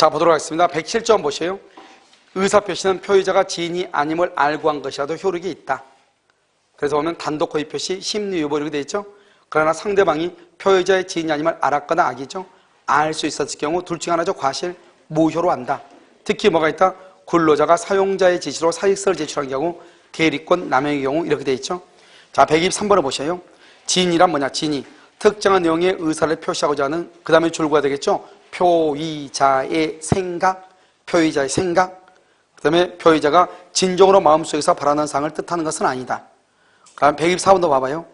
자, 보도록 하겠습니다. 107점 보세요. 의사표시는 표의자가 지인이 아님을 알고 한 것이라도 효력이 있다. 그래서 보면 단독 허위 표시, 심리유보 이렇게 되어 있죠. 그러나 상대방이 표의자의 지인이 아님을 알았거나 악이죠. 알 수 있었을 경우 둘 중 하나죠. 과실, 무효로 한다. 특히 뭐가 있다? 근로자가 사용자의 지시로 사직서를 제출한 경우, 대리권 남용의 경우 이렇게 되어 있죠. 자, 123번을 보세요. 지인이란 뭐냐? 지인이 특정한 내용의 의사를 표시하고자 하는, 그 다음에 줄거가 되겠죠. 표의자의 생각, 표의자의 생각, 그 다음에 표의자가 진정으로 마음속에서 바라는 사항을 뜻하는 것은 아니다. 그 다음 124번도 봐봐요.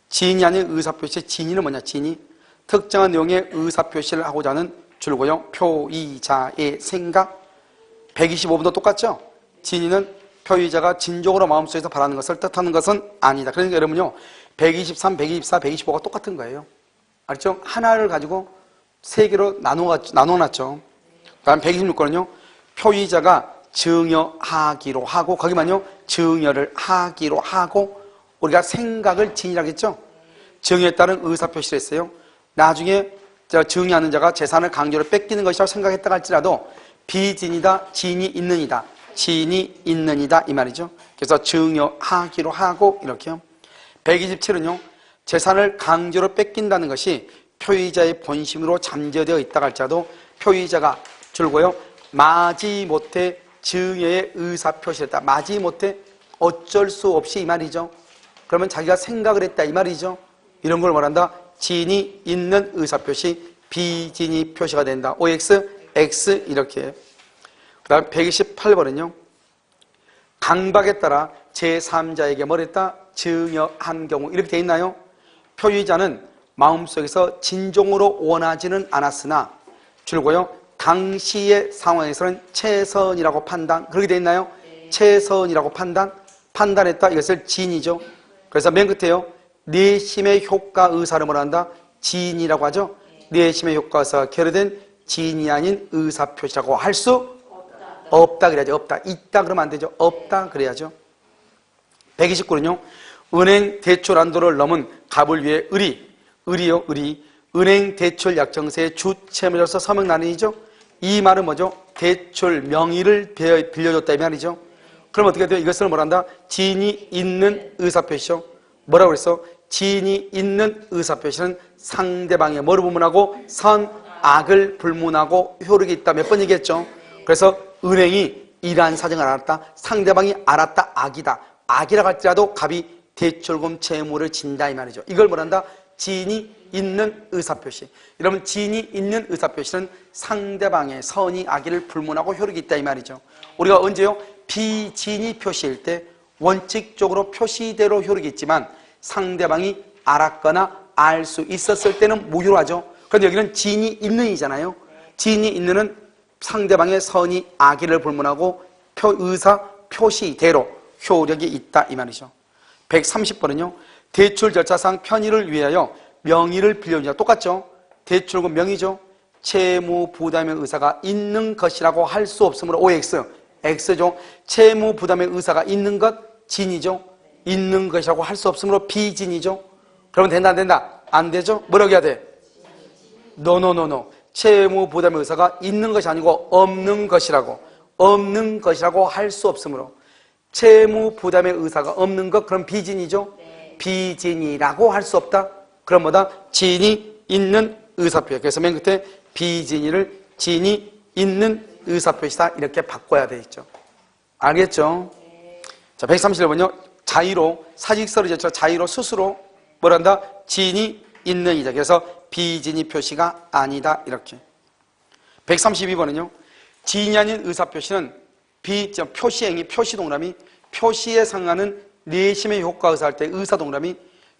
지인이 아닌 의사표시, 지인은 뭐냐? 지인이 특정한 내용의 의사표시를 하고자 하는 줄거요. 표의자의 생각. 125번도 똑같죠? 지인은 표의자가 진정으로 마음속에서 바라는 것을 뜻하는 것은 아니다. 그러니까 여러분요, 123, 124, 125가 똑같은 거예요. 알죠? 하나를 가지고 세 개로 나눠놨죠. 그 다음 126번은요, 표의자가 증여하기로 하고, 거기만요, 증여를 하기로 하고, 우리가 생각을 지인이라고 했죠? 증여에 따른 의사표시를 했어요. 나중에 증여하는 자가 재산을 강제로 뺏기는 것이라고 생각했다 할지라도 비지인이다, 지인이 있는이다, 지인이 있는이다 이 말이죠. 그래서 증여하기로 하고 이렇게요. 127은요, 재산을 강제로 뺏긴다는 것이 표의자의 본심으로 잠재되어 있다 할지라도 표의자가 줄고요, 마지못해 증여의 의사표시를 했다. 마지못해 어쩔 수 없이 이 말이죠. 그러면 자기가 생각을 했다 이 말이죠. 이런 걸 말한다. 지인이 있는 의사표시, 비지인이 표시가 된다. OX, X 이렇게. 그 다음 128번은요. 강박에 따라 제3자에게 뭘 했다? 증여한 경우 이렇게 돼 있나요? 표의자는 마음속에서 진정으로 원하지는 않았으나 줄고요. 당시의 상황에서는 최선이라고 판단. 그렇게 돼 있나요? 최선이라고 판단했다. 이것을 지인이죠. 그래서 맨 끝에요. 내심의 효과 의사를 뭐란다? 지인이라고 하죠. 내심의 효과 의사가 결여된 지인이 아닌 의사표시라고 할 수 없다 그래야죠. 없다. 있다 그러면 안 되죠. 없다 그래야죠. 129는요. 은행 대출 한도를 넘은 갑을 위해 의리요. 은행 대출 약정세의 주채무자로서 서명 난인이죠. 이 말은 뭐죠? 대출 명의를 빌려줬다 이 말이죠. 그럼 어떻게 돼요? 이것을 뭐란다? 지인이 있는 의사표시죠. 뭐라고 그랬어? 지인이 있는 의사표시는 상대방의 뭐를 불문하고 선, 악을 불문하고 효력이 있다. 몇 번 얘기했죠? 그래서 은행이 이러한 사정을 알았다. 상대방이 알았다. 악이다. 악이라고 할지라도 갑이 대출금 채무를 진다 이 말이죠. 이걸 뭐란다? 지인이 있는 의사표시. 여러분 지인이 있는 의사표시는 상대방의 선이 악의를 불문하고 효력이 있다 이 말이죠. 우리가 언제요? 비지인이 표시일 때 원칙적으로 표시대로 효력이 있지만 상대방이 알았거나 알 수 있었을 때는 무효로 하죠. 그런데 여기는 지인이 있는이잖아요. 지인이 있는은 상대방의 선이 악의를 불문하고 의사 표시대로 효력이 있다 이 말이죠. 130번은요. 대출 절차상 편의를 위하여 명의를 빌려주냐. 똑같죠. 대출금 명의죠. 채무 부담의 의사가 있는 것이라고 할 수 없으므로 OX, X죠. 채무 부담의 의사가 있는 것 진이죠. 있는 것이라고 할 수 없으므로 비진이죠. 그러면 된다 안 된다? 안 되죠. 뭐라고 해야 돼? 노. 채무 부담의 의사가 있는 것이 아니고 없는 것이라고 할 수 없으므로 채무 부담의 의사가 없는 것 그럼 비진이죠. 비진이라고 할 수 없다. 그럼 뭐다? 지인이 있는 의사표시. 그래서 맨 끝에 비진이를 지인이 있는 의사표시다 이렇게 바꿔야 되겠죠. 알겠죠? 자, 131번요. 자의로 사직서를 제출 자의로 스스로 뭐란다? 지인이 있는 이자. 그래서 비진이 표시가 아니다 이렇게. 132번은요. 지인이 아닌 의사표시는 표시행위, 표시동그라미, 표시에 상하는 내심의 효과 의사할 때 의사동그라미,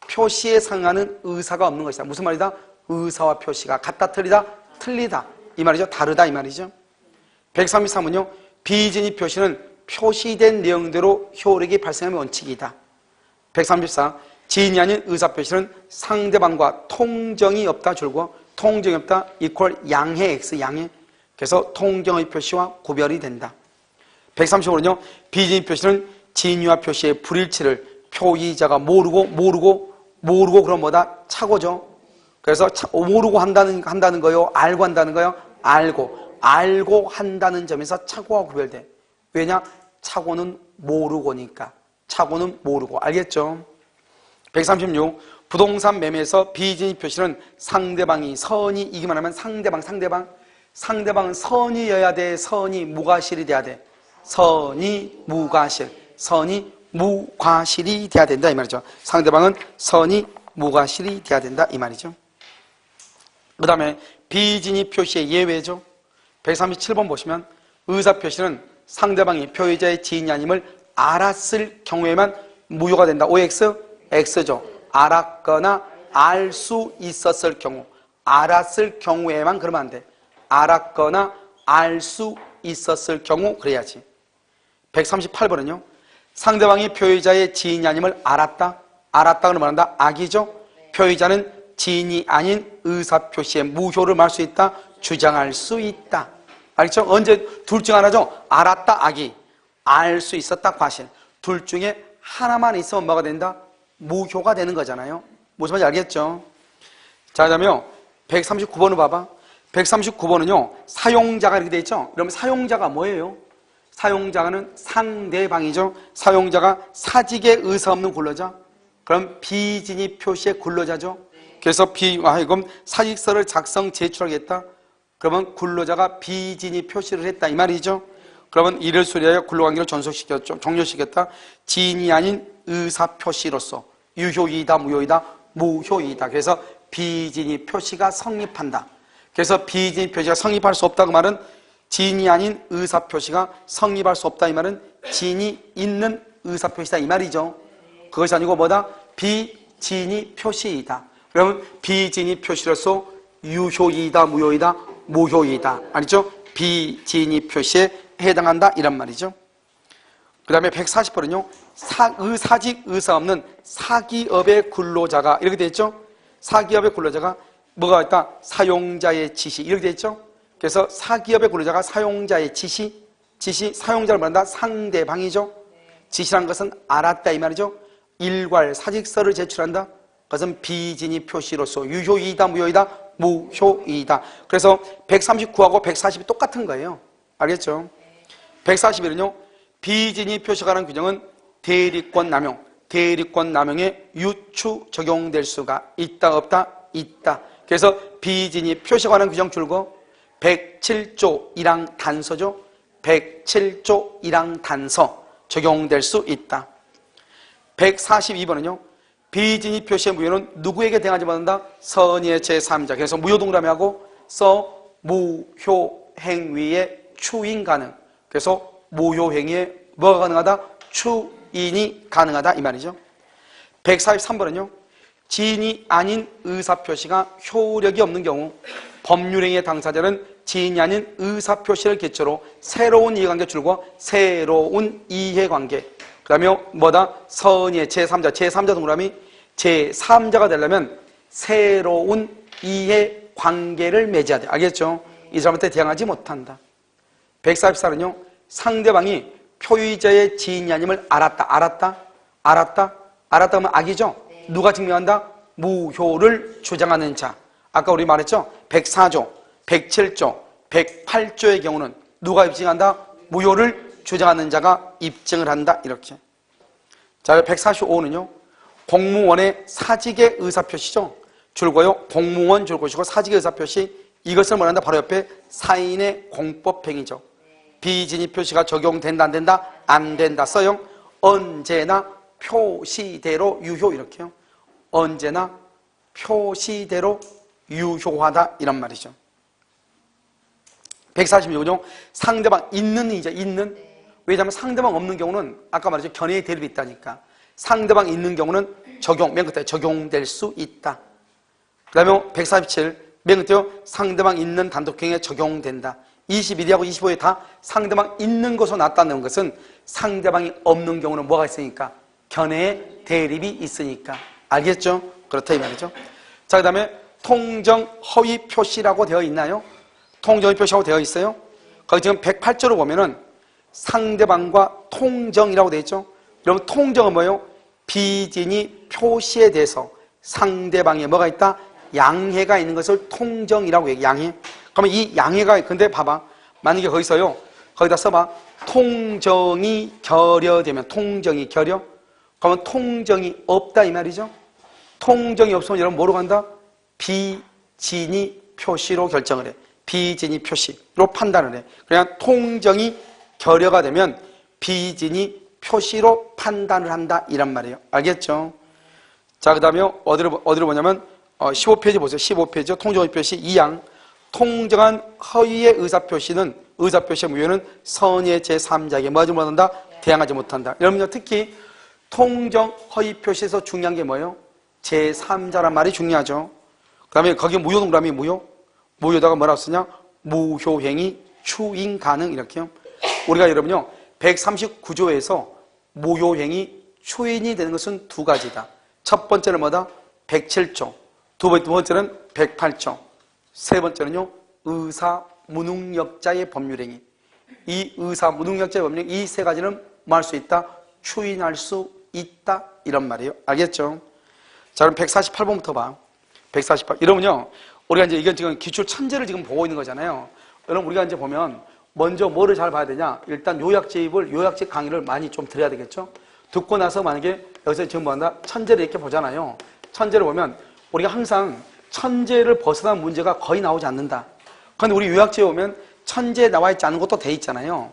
표시에 상하는 의사가 없는 것이다. 무슨 말이다? 의사와 표시가 같다 틀리다? 틀리다 이 말이죠. 다르다 이 말이죠. 133은요. 비진이 표시는 표시된 내용대로 효력이 발생하는 원칙이다. 134. 지인이 아닌 의사표시는 상대방과 통정이 없다 줄고 통정이 없다 이퀄 양해 X 양해. 그래서 통정의 표시와 구별이 된다. 135는요. 비진이 표시는 진유와 표시의 불일치를 표의자가 모르고 그럼 뭐다? 착오죠. 그래서 모르고 한다는 거요? 알고 한다는 거요? 알고. 알고 한다는 점에서 착오와 구별돼. 왜냐? 착오는 모르고니까. 착오는 모르고. 알겠죠? 136. 부동산 매매에서 비진입 표시는 상대방이 선이 이기만 하면 상대방은 선이여야 돼. 선이 무과실이 돼야 돼. 선이 무과실이 돼야 된다 이 말이죠. 상대방은 선이 무과실이 돼야 된다 이 말이죠. 그 다음에 비진입 표시의 예외죠. 137번 보시면 의사 표시는 상대방이 표의자의 지인이 아님을 알았을 경우에만 무효가 된다. OX? X죠. 알았거나 알 수 있었을 경우, 알았을 경우에만 그러면 안 돼. 알았거나 알 수 있었을 경우 그래야지. 138번은요. 상대방이 표의자의 지인이 아님을 알았다. 그러면 한다. 악이죠. 표의자는 지인이 아닌 의사표시의 무효를 말할 수 있다. 주장할 수 있다. 알겠죠? 언제 둘 중 하나죠. 알았다 악이, 알 수 있었다 과실. 둘 중에 하나만 있으면 뭐가 된다? 무효가 되는 거잖아요. 무슨 말인지 알겠죠? 자, 그다음에 139번을 봐봐. 139번은요. 사용자가 이렇게 돼 있죠. 그러면 사용자가 뭐예요? 사용자는 상대방이죠. 사용자가 사직의 의사 없는 근로자. 그럼 비진입 표시의 근로자죠. 그래서 하여금 사직서를 작성 제출하겠다. 그러면 근로자가 비진입 표시를 했다 이 말이죠. 그러면 이를 수리하여 근로관계를 종료시켰다. 지인이 아닌 의사 표시로서 유효이다 무효이다? 무효이다. 그래서 비진입 표시가 성립한다. 그래서 비진입 표시가 성립할 수 없다 그 말은 지인이 아닌 의사 표시가 성립할 수 없다 이 말은 지인이 있는 의사 표시다 이 말이죠. 그것이 아니고 뭐다? 비진입 표시이다. 그러면 비진입 표시로서 유효이다 무효이다? 무효이다. 아니죠? 비진입 표시에 해당한다 이란 말이죠. 그 다음에 140번은요. 사직 의사 없는 사기업의 근로자가 이렇게 되어 있죠. 사기업의 근로자가 뭐가 있다? 사용자의 지시 이렇게 되어 있죠. 그래서 사기업의 근로자가 사용자의 지시 사용자를 말한다. 상대방이죠. 지시란 것은 알았다 이 말이죠. 일괄 사직서를 제출한다. 그것은 비진입 표시로서 유효이다 무효이다? 무효이다. 그래서 139하고 140이 똑같은 거예요. 알겠죠? 141은요. 비진입 표시에 관한 규정은 대리권 남용에 유추 적용될 수가 있다 없다? 있다. 그래서 비진입 표시에 관한 규정 줄거 107조 1항 단서죠. 107조 1항 단서 적용될 수 있다. 142번은요. 비진입 표시의 무효는 누구에게 대항하지 못한다? 선의의 제3자. 그래서 무효 동그라미하고 무효 행위의 추인 가능. 그래서 무효 행위에 뭐가 가능하다? 추인이 가능하다 이 말이죠. 143번은요. 지인이 아닌 의사표시가 효력이 없는 경우 법률행위의 당사자는 지인이 아닌 의사표시를 기초로 새로운 이해관계 줄과 새로운 이해관계 그 다음에 뭐다? 선의의 제3자 동그라미 제3자가 되려면 새로운 이해관계를 맺어야 돼. 알겠죠? 이 사람한테 대항하지 못한다. 144는요. 상대방이 표의자의 지인이 아님을 알았다 하면 악이죠? 누가 증명한다? 무효를 주장하는 자. 아까 우리 말했죠? 104조, 107조, 108조의 경우는 누가 입증한다? 무효를 주장하는 자가 입증을 한다. 이렇게. 자, 145는요. 공무원의 사직의 의사표시죠. 줄거요. 공무원 줄것이고 사직의 의사표시. 이것을 말한다. 바로 옆에 사인의 공법행위죠. 비진입 표시가 적용된다 안 된다? 안 된다. 써요. 언제나 표시대로 유효 이렇게요. 언제나 표시대로 유효하다 이란 말이죠. 146조 상대방 있는 이제 있는. 왜냐하면 상대방 없는 경우는 아까 말했죠. 견해의 대립이 있다니까. 상대방 있는 경우는 맨 끝에 적용될 수 있다. 그 다음에 147 맨 끝에요. 상대방 있는 단독행위에 적용된다. 21하고 25에 다 상대방 있는 것으로 나타내는 것은 상대방이 없는 경우는 뭐가 있으니까? 견해의 대립이 있으니까. 알겠죠? 그렇다 이 말이죠. 자, 그 다음에 통정 허위 표시라고 되어 있나요? 통정 허위 표시라고 되어 있어요. 거기 지금 108조로 보면은 상대방과 통정이라고 되어 있죠. 여러분 통정은 뭐예요? 비진이 표시에 대해서 상대방에 뭐가 있다? 양해가 있는 것을 통정이라고 해요. 양해. 그러면 이 양해가 근데 봐봐. 만약에 거기서요, 거기다 써봐. 통정이 결여되면, 통정이 결여? 그러면 통정이 없다 이 말이죠. 통정이 없으면 여러분 뭐로 간다? 비진이 표시로 결정을 해. 비진이 표시로 판단을 해. 그냥 통정이 결여가 되면 비진이 표시로 판단을 한다 이란 말이에요. 알겠죠? 자, 그 다음에 어디로 보냐면 15페이지 보세요. 15페이지 통정의 표시 2항. 통정한 허위의 의사표시는 의사표시의 무효는 선의 제3자에게 뭐하지 못한다? 대항하지 못한다. 여러분 특히 통정 허위 표시에서 중요한 게 뭐예요? 제3자란 말이 중요하죠. 그 다음에 거기 무효 동그라미 무효. 무효다가 뭐라고 쓰냐? 무효행위 추인 가능 이렇게요. 우리가 여러분요 139조에서 무효행위 추인이 되는 것은 두 가지다. 첫 번째는 뭐다? 107조. 두 번째는 108조. 세 번째는요 의사무능력자의 법률행위. 이 의사무능력자의 법률행위 이 세 가지는 뭐 할 수 있다? 추인할 수 있다 이런 말이에요. 알겠죠? 자, 그럼 148번부터 봐. 148. 이러면요 우리가 이제 이건 지금 기출 천재를 지금 보고 있는 거잖아요. 여러분 우리가 이제 보면 먼저 뭐를 잘 봐야 되냐? 일단 요약집 강의를 많이 좀 드려야 되겠죠? 듣고 나서 만약에 여기서 지금 뭐한다? 천재를 이렇게 보잖아요. 천재를 보면 우리가 항상 천재를 벗어난 문제가 거의 나오지 않는다. 그런데 우리 요약집에 보면 천재에 나와 있지 않은 것도 돼 있잖아요.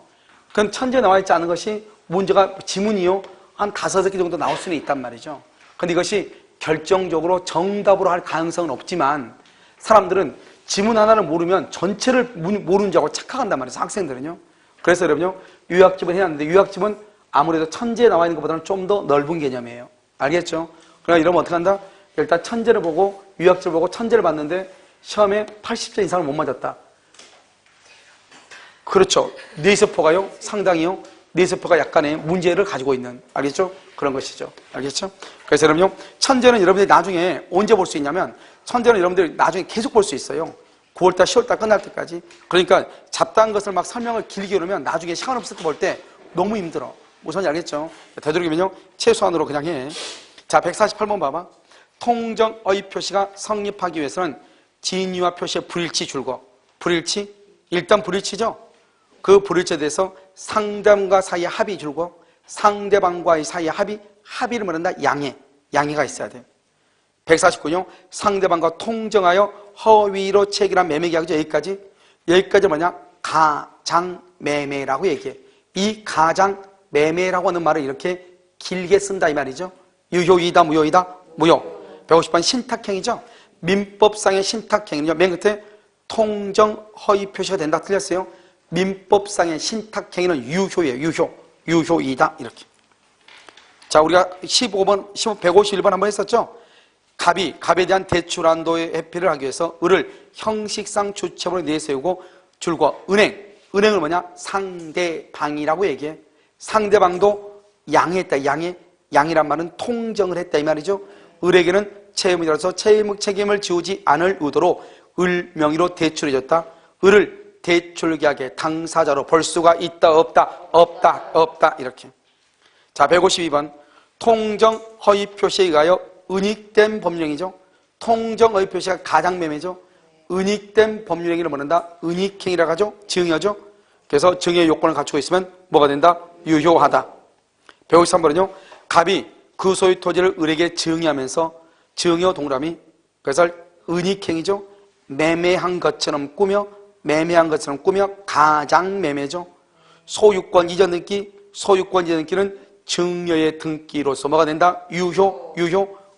그럼 천재에 나와 있지 않은 것이 문제가 지문이요 한 5개 정도 나올 수는 있단 말이죠. 그런데 이것이 결정적으로 정답으로 할 가능성은 없지만 사람들은 지문 하나를 모르면 전체를 모르는 줄 알고 착각한단 말이에요. 학생들은요. 그래서 여러분요 요약집을 해놨는데 요약집은 아무래도 천재에 나와 있는 것보다는 좀 더 넓은 개념이에요. 알겠죠? 그러니까 이러면 어떻게 한다? 일단 천재를 보고 요약집을 보고 천재를 봤는데 시험에 80점 이상을 못 맞았다. 그렇죠. 뇌세포가요 상당히요 뇌세포가 약간의 문제를 가지고 있는, 알겠죠? 그런 것이죠. 알겠죠? 그래서 여러분요 천재는 여러분들이 나중에 언제 볼 수 있냐면 천재는 여러분들이 나중에 계속 볼 수 있어요. 9월달 10월달 끝날 때까지. 그러니까 잡다한 것을 막 설명을 길게 해놓으면 나중에 시간 없을 때 볼 때 너무 힘들어. 무슨 알겠죠? 되도록이면요 최소한으로 그냥 해. 자, 148번 봐봐. 통정 어휘 표시가 성립하기 위해서는 진위와 표시의 불일치 줄거. 불일치? 일단 불일치죠? 그 불일치에 대해서 상대방과 사이의 합의 줄거. 상대방과의 사이의 합의를 말한다. 양해가 있어야 돼. 149요. 상대방과 통정하여 허위로 체결한 매매계약이죠. 여기까지 뭐냐? 가장매매라고 얘기해. 이 가장매매라고 하는 말을 이렇게 길게 쓴다 이 말이죠. 유효이다 무효이다? 무효. 150번 신탁행위죠. 민법상의 신탁행위는요. 맨 끝에 통정 허위 표시가 된다 틀렸어요. 민법상의 신탁행위는 유효예요. 유효이다 이렇게. 자, 우리가 151번 한번 했었죠. 갑에 대한 대출 한도의 회피를 하기 위해서 을을 형식상 주체번호 내세우고 줄과 은행을 뭐냐? 상대방이라고 얘기해. 상대방도 양해했다. 양이란 말은 통정을 했다 이 말이죠. 을에게는 채무자로서 책임을 지우지 않을 의도로 을 명의로 대출해줬다. 을을 대출계약의 당사자로 볼 수가 있다 없다 이렇게. 자, 152번 통정 허위 표시에 의하여 은닉된 법률행위죠. 통정 허위 표시가 가장매매죠. 은닉된 법률행위를 뭐는다? 은닉행위라고 하죠. 증여죠. 그래서 증여 요건을 갖추고 있으면 뭐가 된다? 유효하다. 153번은요. 갑이 그 소유 토지를 을에게 증여하면서 증여 동그라미. 그래서 은닉행위죠. 매매한 것처럼 꾸며 가장매매죠. 소유권 이전 등기는 증여의 등기로서 뭐가 된다? 유효.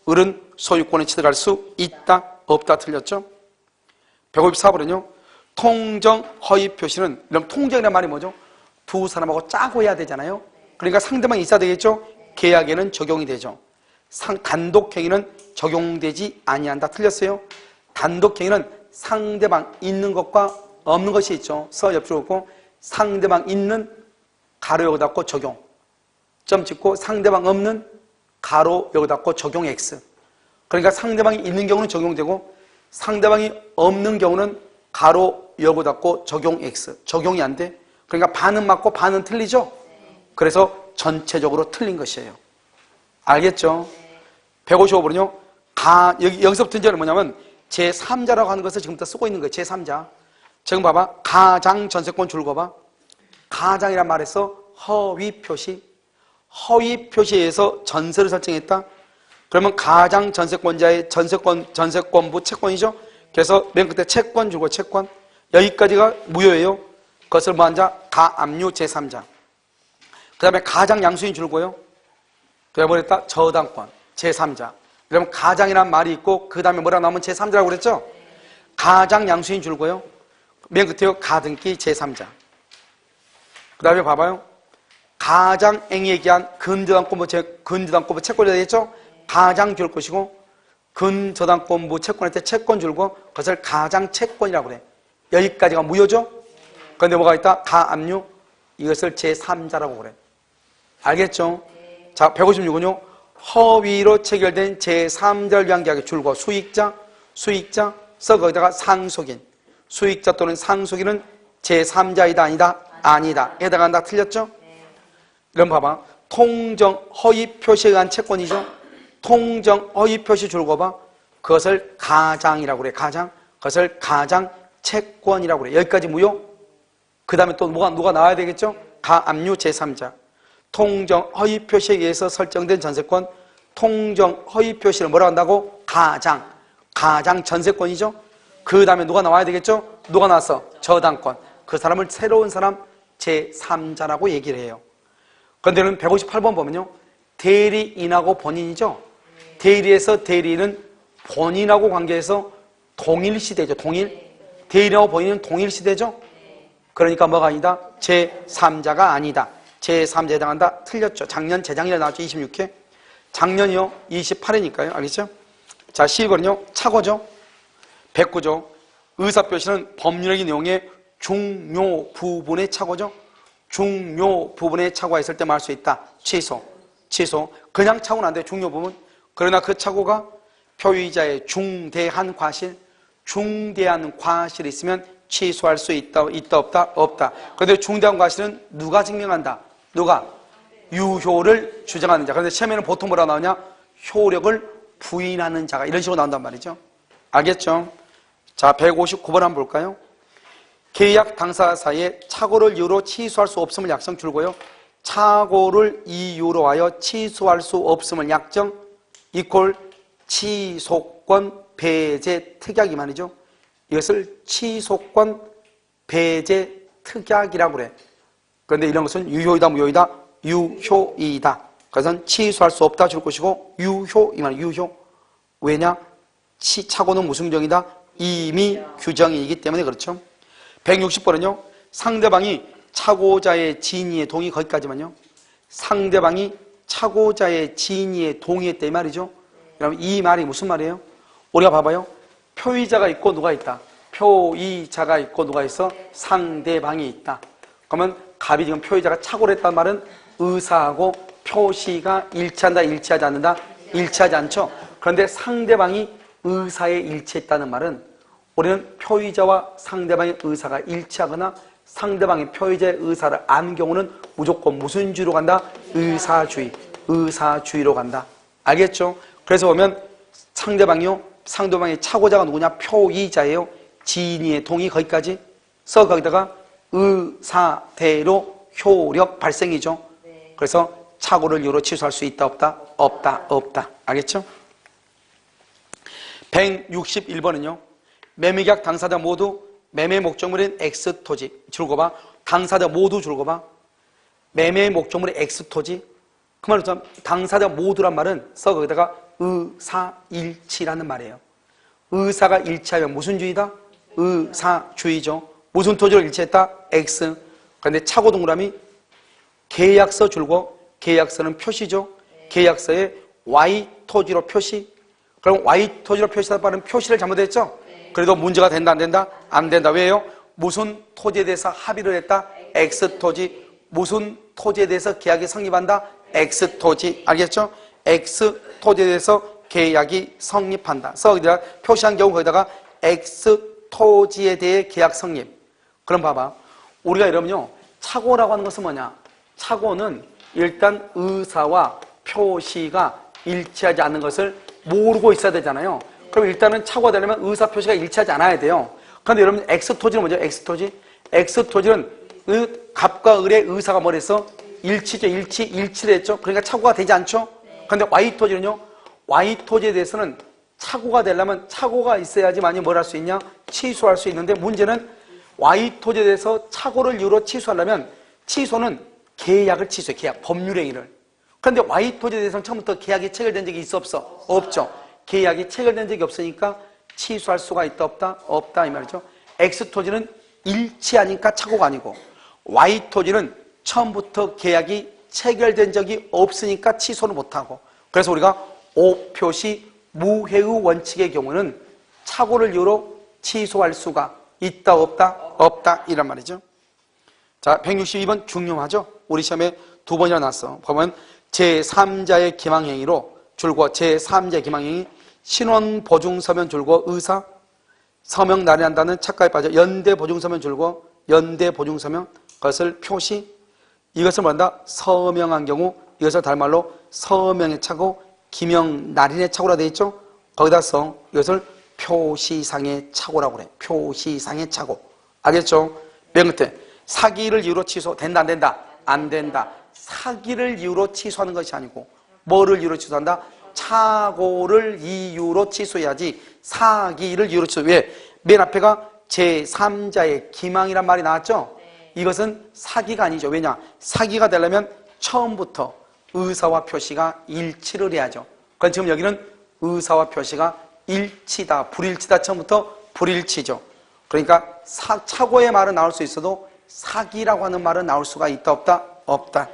을은 소유권에 취득할 수 있다 없다 틀렸죠. 154번은요. 통정 허위 표시는, 이런 통정이라는 말이 뭐죠? 두 사람하고 짜고 해야 되잖아요. 그러니까 상대방이 있어야 되겠죠. 계약에는 적용이 되죠. 단독행위는 적용되지 아니한다 틀렸어요. 단독행위는 상대방 있는 것과 없는 것이 있죠. 서 옆줄 긋고 상대방 있는 가로 여기 닫고 적용. 점 찍고 상대방 없는 가로 여기 닫고 적용 X. 그러니까 상대방이 있는 경우는 적용되고 상대방이 없는 경우는 가로 여기 닫고 적용 X. 적용이 안 돼. 그러니까 반은 맞고 반은 틀리죠. 그래서 전체적으로 틀린 것이에요. 알겠죠? 155번은요. 여기서부터 이제는 뭐냐면 제3자라고 하는 것을 지금부터 쓰고 있는 거예요. 제3자. 지금 봐봐. 가장 전세권 줄거 봐. 가장이란 말에서 허위 표시. 허위 표시에 의해서 전세를 설정했다. 그러면 가장 전세권자의 전세권부 채권이죠. 그래서 맨 끝에 채권 줄거 채권. 여기까지가 무효예요. 그것을 뭐 한자? 가압류 제3자. 그 다음에 가장 양수인 줄거요. 그래 버렸다. 저당권 제3자. 그러면 가장이란 말이 있고 그 다음에 뭐라 나오면 제3자라고 그랬죠? 가장 양수인 줄거요. 맨 끝에요. 가등기 제3자. 그 다음에 봐봐요. 가장 앵이 얘기한 근저당권부 채권이 되겠죠? 가장 줄 것이고 근저당권부 채권할 때 채권 줄고 그것을 가장 채권이라고 그래. 여기까지가 무효죠? 그런데 뭐가 있다? 가압류 이것을 제3자라고 그래. 알겠죠? 자, 156은요. 허위로 체결된 제3자를 위한 계약의 줄거 수익자 써 거기다가 상속인 수익자 또는 상속인은 제3자이다 아니다? 아니다. 해당한다. 틀렸죠? 그럼 봐봐. 통정 허위 표시에 의한 채권이죠. 통정 허위 표시 줄거 봐. 그것을 가장이라고 그래. 가장. 그것을 가장 채권이라고 그래. 여기까지 무효. 그 다음에 또 누가 나와야 되겠죠? 가압류 제3자. 통정 허위 표시에 의해서 설정된 전세권. 통정 허위 표시를 뭐라고 한다고? 가장. 가장 전세권이죠. 그 다음에 누가 나와야 되겠죠? 누가 나왔어? 저당권. 그 사람을 새로운 사람 제3자라고 얘기를 해요. 그런데 158번 보면요. 대리인하고 본인이죠. 대리에서 대리인은 본인하고 관계해서 동일시대죠. 대리인하고 본인은 동일시대죠. 그러니까 뭐가 아니다? 제3자가 아니다. 제3자에 해당한다. 틀렸죠. 작년, 재작년에 나왔죠. 26회. 작년이요. 28회니까요. 알겠죠? 자, 12번은요. 착오죠. 109조. 의사표시는 법률적인 내용의 중요 부분의 착오죠. 중요 부분의 착오가 있을 때만 할 수 있다. 취소. 그냥 착오는 안 돼. 중요 부분. 그러나 그 착오가 표의자의 중대한 과실이 있으면 취소할 수 있다, 없다. 그런데 중대한 과실은 누가 증명한다? 누가? 유효를 주장하는 자. 그런데 시험에는 보통 뭐라 나오냐? 효력을 부인하는 자가 이런 식으로 나온단 말이죠. 알겠죠? 자, 159번 한번 볼까요? 계약 당사자 사이에 착오를 이유로 취소할 수 없음을 약정 줄고요. 착오를 이유로 하여 취소할 수 없음을 약정 이퀄 취소권 배제 특약이 말이죠. 이것을 취소권 배제 특약이라고 그래. 그런데 이런 것은 유효이다 무효이다? 유효이다. 그래서 취소할 수 없다 줄 것이고 유효 이 말이야. 유효. 왜냐? 착오는 무슨 규정이다? 이미 규정이기 때문에 그렇죠. 160번은요. 상대방이 착오자의 진위에 동의 거기까지만요. 상대방이 착오자의 진위에 동의했다 이 말이죠. 여러분 이 말이 무슨 말이에요? 우리가 봐봐요. 표의자가 있고 누가 있다? 표의자가 있고 누가 있어? 상대방이 있다. 그러면 갑이 지금 표의자가 착오를 했다는 말은 의사하고 표시가 일치한다, 일치하지 않는다? 일치하지 않죠. 그런데 상대방이 의사에 일치했다는 말은 우리는 표의자와 상대방의 의사가 일치하거나 상대방이 표의자의 의사를 아는 경우는 무조건 무슨 주의로 간다? 의사주의로 간다. 알겠죠? 그래서 보면 상대방의 착오자가 누구냐? 표의자예요. 진위의 동의 거기까지 써 거기다가 의사대로 효력 발생이죠. 그래서 착오를 이유로 취소할 수 있다 없다? 없다. 알겠죠? 161번은요. 매매계약 당사자 모두 매매 목적물인 X토지 줄거봐. 당사자 모두 줄거봐. 매매 목적물의 X토지. 그 말은 당사자 모두란 말은 써 거기다가 의사일치라는 말이에요. 의사가 일치하면 무슨 주의다? 의사주의죠. 무슨 토지로 일치했다? X. 그런데 착오 동그라미 계약서 줄고 계약서는 표시죠. 계약서에 Y 토지로 표시. 그럼 Y 토지로 표시하다 빠른 표시를 잘못했죠? 그래도 문제가 된다 안 된다? 안 된다. 왜요? 무슨 토지에 대해서 합의를 했다? X 토지. 무슨 토지에 대해서 계약이 성립한다? X 토지. 알겠죠? X 토지에 대해서 계약이 성립한다. 그래서 거기다가 표시한 경우 거기다가 X 토지에 대해 계약 성립. 그럼 봐봐. 우리가 이러면요. 착오라고 하는 것은 뭐냐? 착오는 일단 의사와 표시가 일치하지 않는 것을 모르고 있어야 되잖아요. 그럼 일단은 착오가 되려면 의사 표시가 일치하지 않아야 돼요. 그런데 여러분 X토지는 뭐죠? X토지? X토지는 갑과 을의 의사가 뭐랬어? 일치죠. 일치를 했죠. 그러니까 착오가 되지 않죠? 그런데 Y토지는요? Y토지에 대해서는 착오가 되려면 착오가 있어야지만이 뭘 할 수 있냐? 취소할 수 있는데 문제는 Y토지에 대해서 착오를 이유로 취소하려면 취소는 계약을 취소해. 계약, 법률행위를. 그런데 Y토지에 대해서는 처음부터 계약이 체결된 적이 있어 없어? 없죠. 계약이 체결된 적이 없으니까 취소할 수가 있다 없다? 없다 이 말이죠. X토지는 일치하니까 착오가 아니고 Y토지는 처음부터 계약이 체결된 적이 없으니까 취소를 못하고 그래서 우리가 오표시 무해의 원칙의 경우는 착오를 이유로 취소할 수가 있다 없다? 없다 이란 말이죠. 자, 162번 중요하죠. 우리 시험에 2번이나 났어. 보면 제3자의 기망행위로 줄거 제3자의 기망행위 신원보증서면 줄거 의사 서명 날인한다는 착각에 빠져 연대보증서면 줄거 연대보증서면 그것을 표시 이것을 뭐한다? 서명한 경우 이것을 다른 말로 서명의 착오 기명 날인의 착오라 되어 있죠. 거기다 써 이것을 표시상의 착오라고 그래. 표시상의 착오. 알겠죠? 맨 끝에 사기를 이유로 취소 된다 안 된다? 안 된다. 사기를 이유로 취소하는 것이 아니고 뭐를 이유로 취소한다? 착오를 이유로 취소해야지 사기를 이유로 취소. 왜? 맨 앞에가 제3자의 기망이란 말이 나왔죠? 이것은 사기가 아니죠. 왜냐? 사기가 되려면 처음부터 의사와 표시가 일치를 해야죠. 그건 지금 여기는 의사와 표시가 일치다, 불일치다. 처음부터 불일치죠. 그러니까 착오의 말은 나올 수 있어도 사기라고 하는 말은 나올 수가 있다 없다? 없다.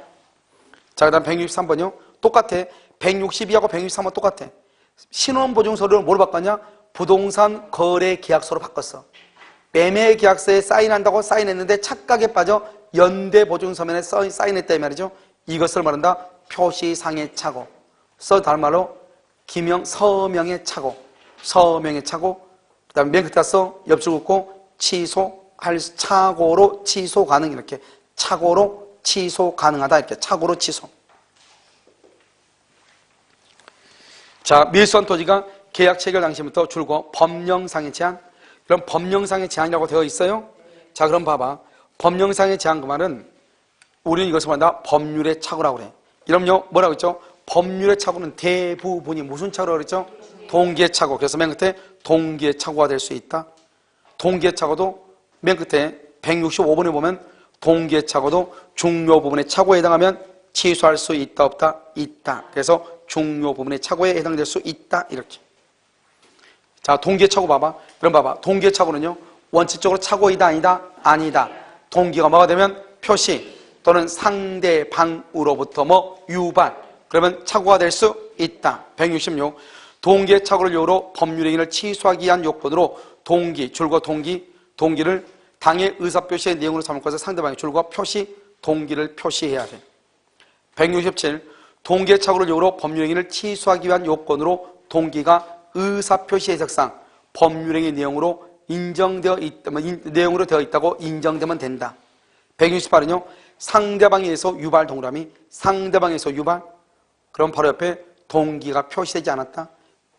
자, 그 다음 163번이요. 똑같아. 162하고 163은 똑같아. 신원보증서를 뭐로 바꿨냐? 부동산 거래 계약서로 바꿨어. 매매 계약서에 사인한다고 사인했는데 착각에 빠져 연대보증서면에 사인했다 이 말이죠. 이것을 말한다. 표시상의 착오. 다른 말로 서명의 착오. 서명의 착오. 그 다음에 맨 끝에 써 옆줄 긋고 취소할 착오로 취소 가능 이렇게 착오로 취소 가능하다 이렇게 착오로 취소. 자, 밀수한 토지가 계약 체결 당시부터 줄고 법령상의 제한. 그럼 법령상의 제한이라고 되어 있어요. 자, 그럼 봐봐. 법령상의 제한 그 말은 우리는 이것을 말한다. 법률의 착오라고 그래. 이러면요 뭐라고 했죠? 법률의 착오는 대부분이 무슨 착오라고 그랬죠? 동기의 착오. 그래서 맨 끝에 동기의 착오가 될 수 있다. 동기의 착오도 맨 끝에 165번에 보면 동기의 착오도 중요 부분의 착오에 해당하면 취소할 수 있다 없다? 있다. 그래서 중요 부분의 착오에 해당될 수 있다 이렇게. 자, 동기의 착오 봐봐. 그럼 봐봐. 동기의 착오는요 원칙적으로 착오이다 아니다? 아니다. 동기가 뭐가 되면 표시 또는 상대방으로부터 뭐 유발. 그러면 착오가 될 수 있다. 166. 동기의 착오를 이유로 법률행위를 취소하기 위한 요건으로 동기, 줄과 동기를 당의 의사표시의 내용으로 삼을 것을 상대방의 줄과 표시, 동기를 표시해야 돼. 167. 동기의 착오를 이유로 법률행위를 취소하기 위한 요건으로 동기가 의사표시 해석상 법률행위 내용으로 내용으로 되어 있다고 인정되면 된다. 168은요. 상대방에 의해서 유발 동그라미, 상대방에서 유발. 그럼 바로 옆에 동기가 표시되지 않았다.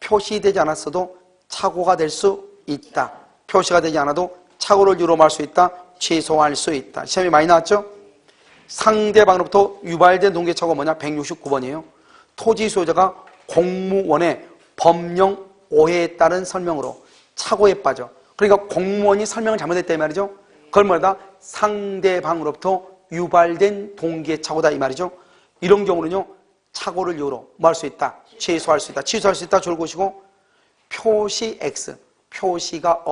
표시되지 않았어도 착오가 될 수 있다. 표시가 되지 않아도 착오를 이유로 말 수 있다. 취소할 수 있다. 시험이 많이 나왔죠? 상대방으로부터 유발된 동기의 착오가 뭐냐? 169번이에요. 토지 소유자가 공무원의 법령 오해에 따른 설명으로 착오에 빠져. 그러니까 공무원이 설명을 잘못했다 이 말이죠. 그걸 뭐다? 상대방으로부터 유발된 동기의 착오다 이 말이죠. 이런 경우는요 착오를 이유로 뭐 할 수 있다? 취소할 수 있다. 취소할 수 있다 줄것이고 표시 X 표시가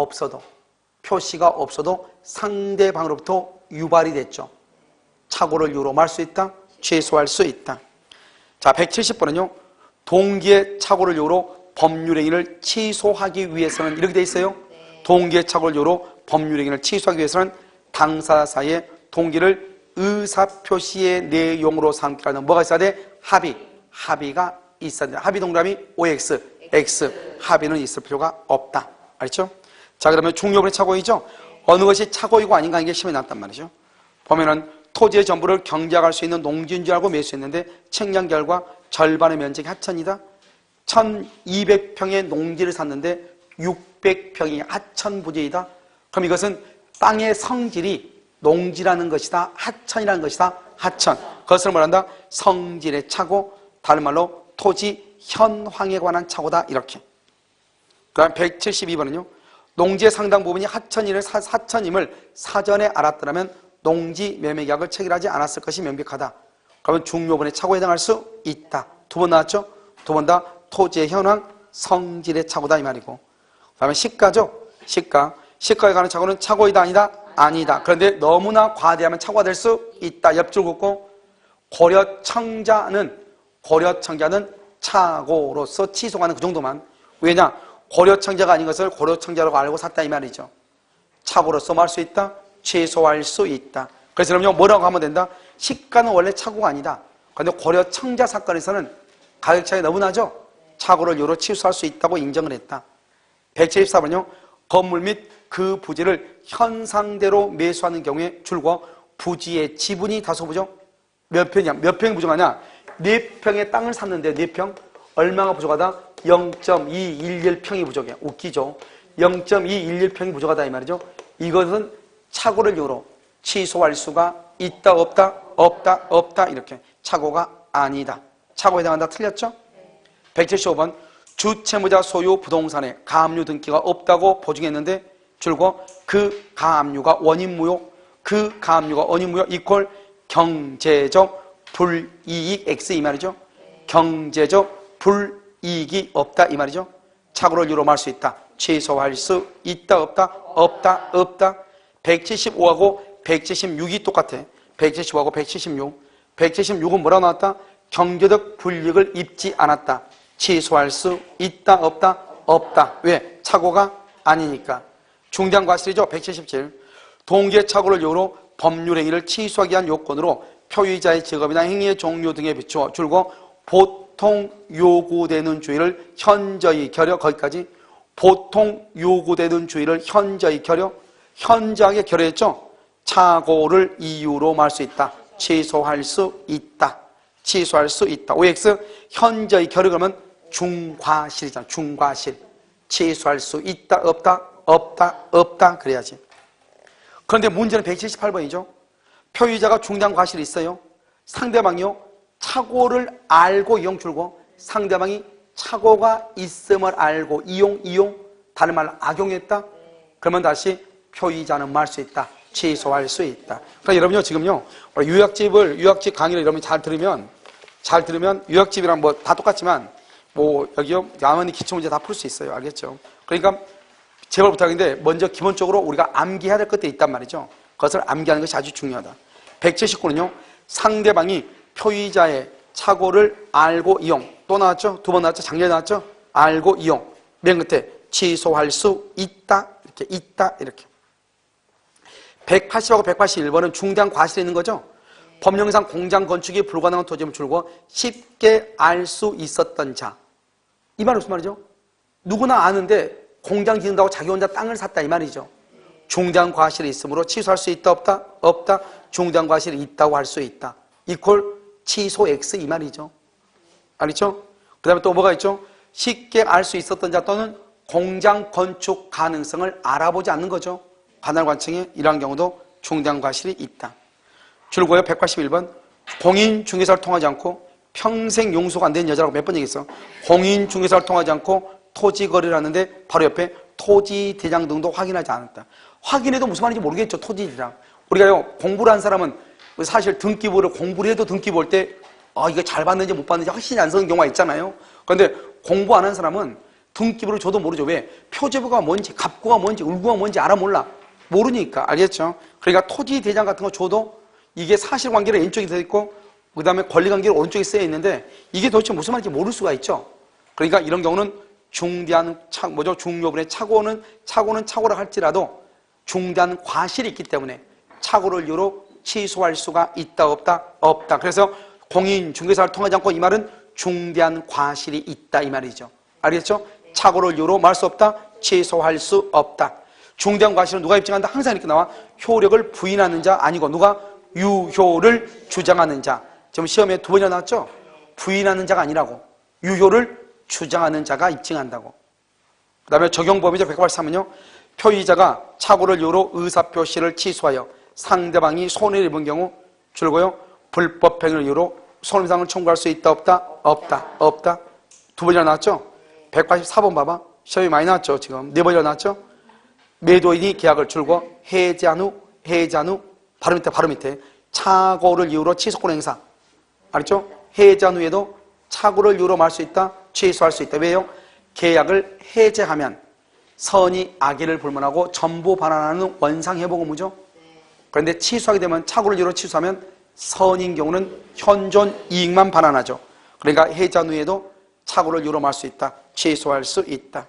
없어도 상대방으로부터 유발이 됐죠. 착오를 이유로 뭐 할 수 있다? 취소할 수 있다. 자, 170번은요 동기의 착오를 이유로 법률행위를 취소하기 위해서는 이렇게 돼 있어요. 동기의 착오를 이유로 법률행위를 취소하기 위해서는 당사자 사이에 동기를 의사표시의 내용으로 삼기라는 뭐가 있어야 돼? 합의가 있어야 돼. 합의 동그라미 OX, X 합의는 있을 필요가 없다. 알죠? 자, 그러면 중요분의 착오이죠? 어느 것이 착오이고 아닌가 하는 게 시험에 나왔단 말이죠. 보면은 토지의 전부를 경작할 수 있는 농지인 줄 알고 매수했는데 측량 결과 절반의 면적이 하천이다. 1200평의 농지를 샀는데 600평이 하천 부지이다. 그럼 이것은 땅의 성질이 농지라는 것이다, 하천이라는 것이다. 하천. 그것을 말한다. 성질의 차고, 다른 말로 토지 현황에 관한 차고다. 이렇게. 그 다음 172번은요. 농지의 상당 부분이 하천임을 사전에 알았더라면 농지 매매 계약을 체결하지 않았을 것이 명백하다. 그러면 중요분의 차고에 해당할 수 있다. 두 번 나왔죠? 두 번 다 토지의 현황, 성질의 차고다 이 말이고. 그 다음에 시가죠? 시가에 관한 차고는 차고이다 아니다? 아니다. 그런데 너무나 과대하면 차고가 될 수 있다. 옆줄 긋고 고려청자는 차고로서 취소하는 그 정도만. 왜냐? 고려청자가 아닌 것을 고려청자라고 알고 샀다 이 말이죠. 차고로서 뭐 할 수 있다? 취소할 수 있다. 그래서 그럼요 뭐라고 하면 된다? 시가는 원래 차고가 아니다. 그런데 고려청자 사건에서는 가격 차이 너무 나죠? 차고를 이유로 취소할 수 있다고 인정을 했다. 174번요. 건물 및 그 부지를 현상대로 매수하는 경우에 줄과 부지의 지분이 다소 부족. 몇 평이냐? 몇 평이 부족하냐? 4평의 땅을 샀는데 4평 얼마가 부족하다? 0.211평이 부족해. 웃기죠? 0.211평이 부족하다 이 말이죠. 이것은 차고를 이유로 취소할 수가 있다 없다? 없다 이렇게. 차고가 아니다. 차고에 해당한다. 틀렸죠? 175번 주채무자 소유 부동산에 가압류 등기가 없다고 보증했는데 줄고 그 가압류가 원인무효 이퀄 경제적 불이익 X 이 말이죠. 경제적 불이익이 없다 이 말이죠. 차고를 이유로 말 수 있다. 취소할 수 있다 없다? 175하고 176이 똑같아. 175하고 176. 176은 뭐라고 나왔다? 경제적 불이익을 입지 않았다. 취소할 수 있다 없다? 왜? 차고가 아니니까. 중대한과실이죠. 177. 동기의 차고를 이유로 법률행위를 취소하기 위한 요건으로 표의자의 직업이나 행위의 종류 등에 비추어 줄고 보통 요구되는 주의를 현저히 결여. 거기까지. 보통 요구되는 주의를 현저히 결여. 현저하게 결여했죠. 차고를 이유로 말 수 있다. 취소할 수 있다. OX 현저히 결여 그러면 중과실이잖아. 중과실. 취소할 수 있다 없다 그래야지. 그런데 문제는 178번이죠. 표의자가 중대한 과실이 있어요. 상대방이요 차고를 알고 이용 줄고 상대방이 차고가 있음을 알고 이용 다른 말로 악용했다. 그러면 다시 표의자는 말 수 있다. 취소할 수 있다. 그러니까 여러분요 지금요 유학집 강의를 여러분이 잘 들으면 유학집이랑 뭐 다 똑같지만 뭐 여기요 야만이 기초문제 다 풀 수 있어요. 알겠죠? 그러니까 제발 부탁인데 먼저 기본적으로 우리가 암기해야 될 것들이 있단 말이죠. 그것을 암기하는 것이 아주 중요하다. 179는요 상대방이 표의자의 차고를 알고 이용. 또 나왔죠? 두 번 나왔죠? 작년에 나왔죠? 알고 이용. 맨 끝에 취소할 수 있다. 이렇게. 180하고 181번은 중대한 과실이 있는 거죠. 법령상 공장 건축이 불가능한 토지를 줄고 쉽게 알 수 있었던 자. 이 말은 무슨 말이죠? 누구나 아는데 공장 짓는다고 자기 혼자 땅을 샀다 이 말이죠. 중대한 과실이 있으므로 취소할 수 있다 없다? 중대한 과실이 있다고 할 수 있다. 이퀄 취소 X 이 말이죠. 알겠죠? 그 다음에 또 뭐가 있죠? 쉽게 알 수 있었던 자 또는 공장 건축 가능성을 알아보지 않는 거죠. 관할관청에 이러한 경우도 중대한 과실이 있다. 줄고요 181번 공인중개사를 통하지 않고 평생 용서가 안 된 여자라고 몇 번 얘기했어. 공인중개사를 통하지 않고 토지 거래를 하는데 바로 옆에 토지대장 등도 확인하지 않았다. 확인해도 무슨 말인지 모르겠죠. 토지대장. 우리가요 공부를 한 사람은 사실 등기부를 공부를 해도 등기부 볼 때 이거 잘 봤는지 못 봤는지 확신이 안 서는 경우가 있잖아요. 그런데 공부 안 한 사람은 등기부를 줘도 모르죠. 왜? 표제부가 뭔지 갑구가 뭔지 을구가 뭔지 알아 몰라. 모르니까. 알겠죠? 그러니까 토지대장 같은 거 줘도 이게 사실관계를 왼쪽에 돼 있고 그 다음에 권리관계를 오른쪽에 쓰여 있는데 이게 도대체 무슨 말인지 모를 수가 있죠. 그러니까 이런 경우는 중대한 중요분의 차고는 차고라 할지라도 중대한 과실이 있기 때문에 차고를 이유로 취소할 수가 있다 없다. 그래서 공인중개사를 통하지 않고 이 말은 중대한 과실이 있다 이 말이죠. 알겠죠? 차고를 이유로 말 수 없다. 취소할 수 없다. 중대한 과실은 누가 입증한다? 항상 이렇게 나와. 효력을 부인하는 자 아니고 누가? 유효를 주장하는 자. 지금 시험에 두 번이나 나왔죠? 부인하는 자가 아니라고. 유효를 주장하는 자가 입증한다고. 그 다음에 적용법이죠. 183은요. 표의자가 착오를 이유로 의사표시를 취소하여 상대방이 손해를 입은 경우 줄고요. 불법행위를 이유로 손해배상을 청구할 수 있다 없다? 없다. 두 번이나 나왔죠? 184번 봐봐. 시험이 많이 나왔죠. 지금 4번이나 나왔죠? 매도인이 계약을 줄고 해지한 후 바로 밑에 착오를 이유로 취소권 행사. 알았죠? 해지한 후에도 착오를 이유로 말 수 있다, 취소할 수 있다. 왜요? 계약을 해제하면 선이 악의를 불문하고 전부 반환하는 원상회복 의무죠. 그런데 취소하게 되면 착오를 이유로 취소하면 선인 경우는 현존 이익만 반환하죠. 그러니까 해지한 후에도 착오를 이유로 말 수 있다, 취소할 수 있다.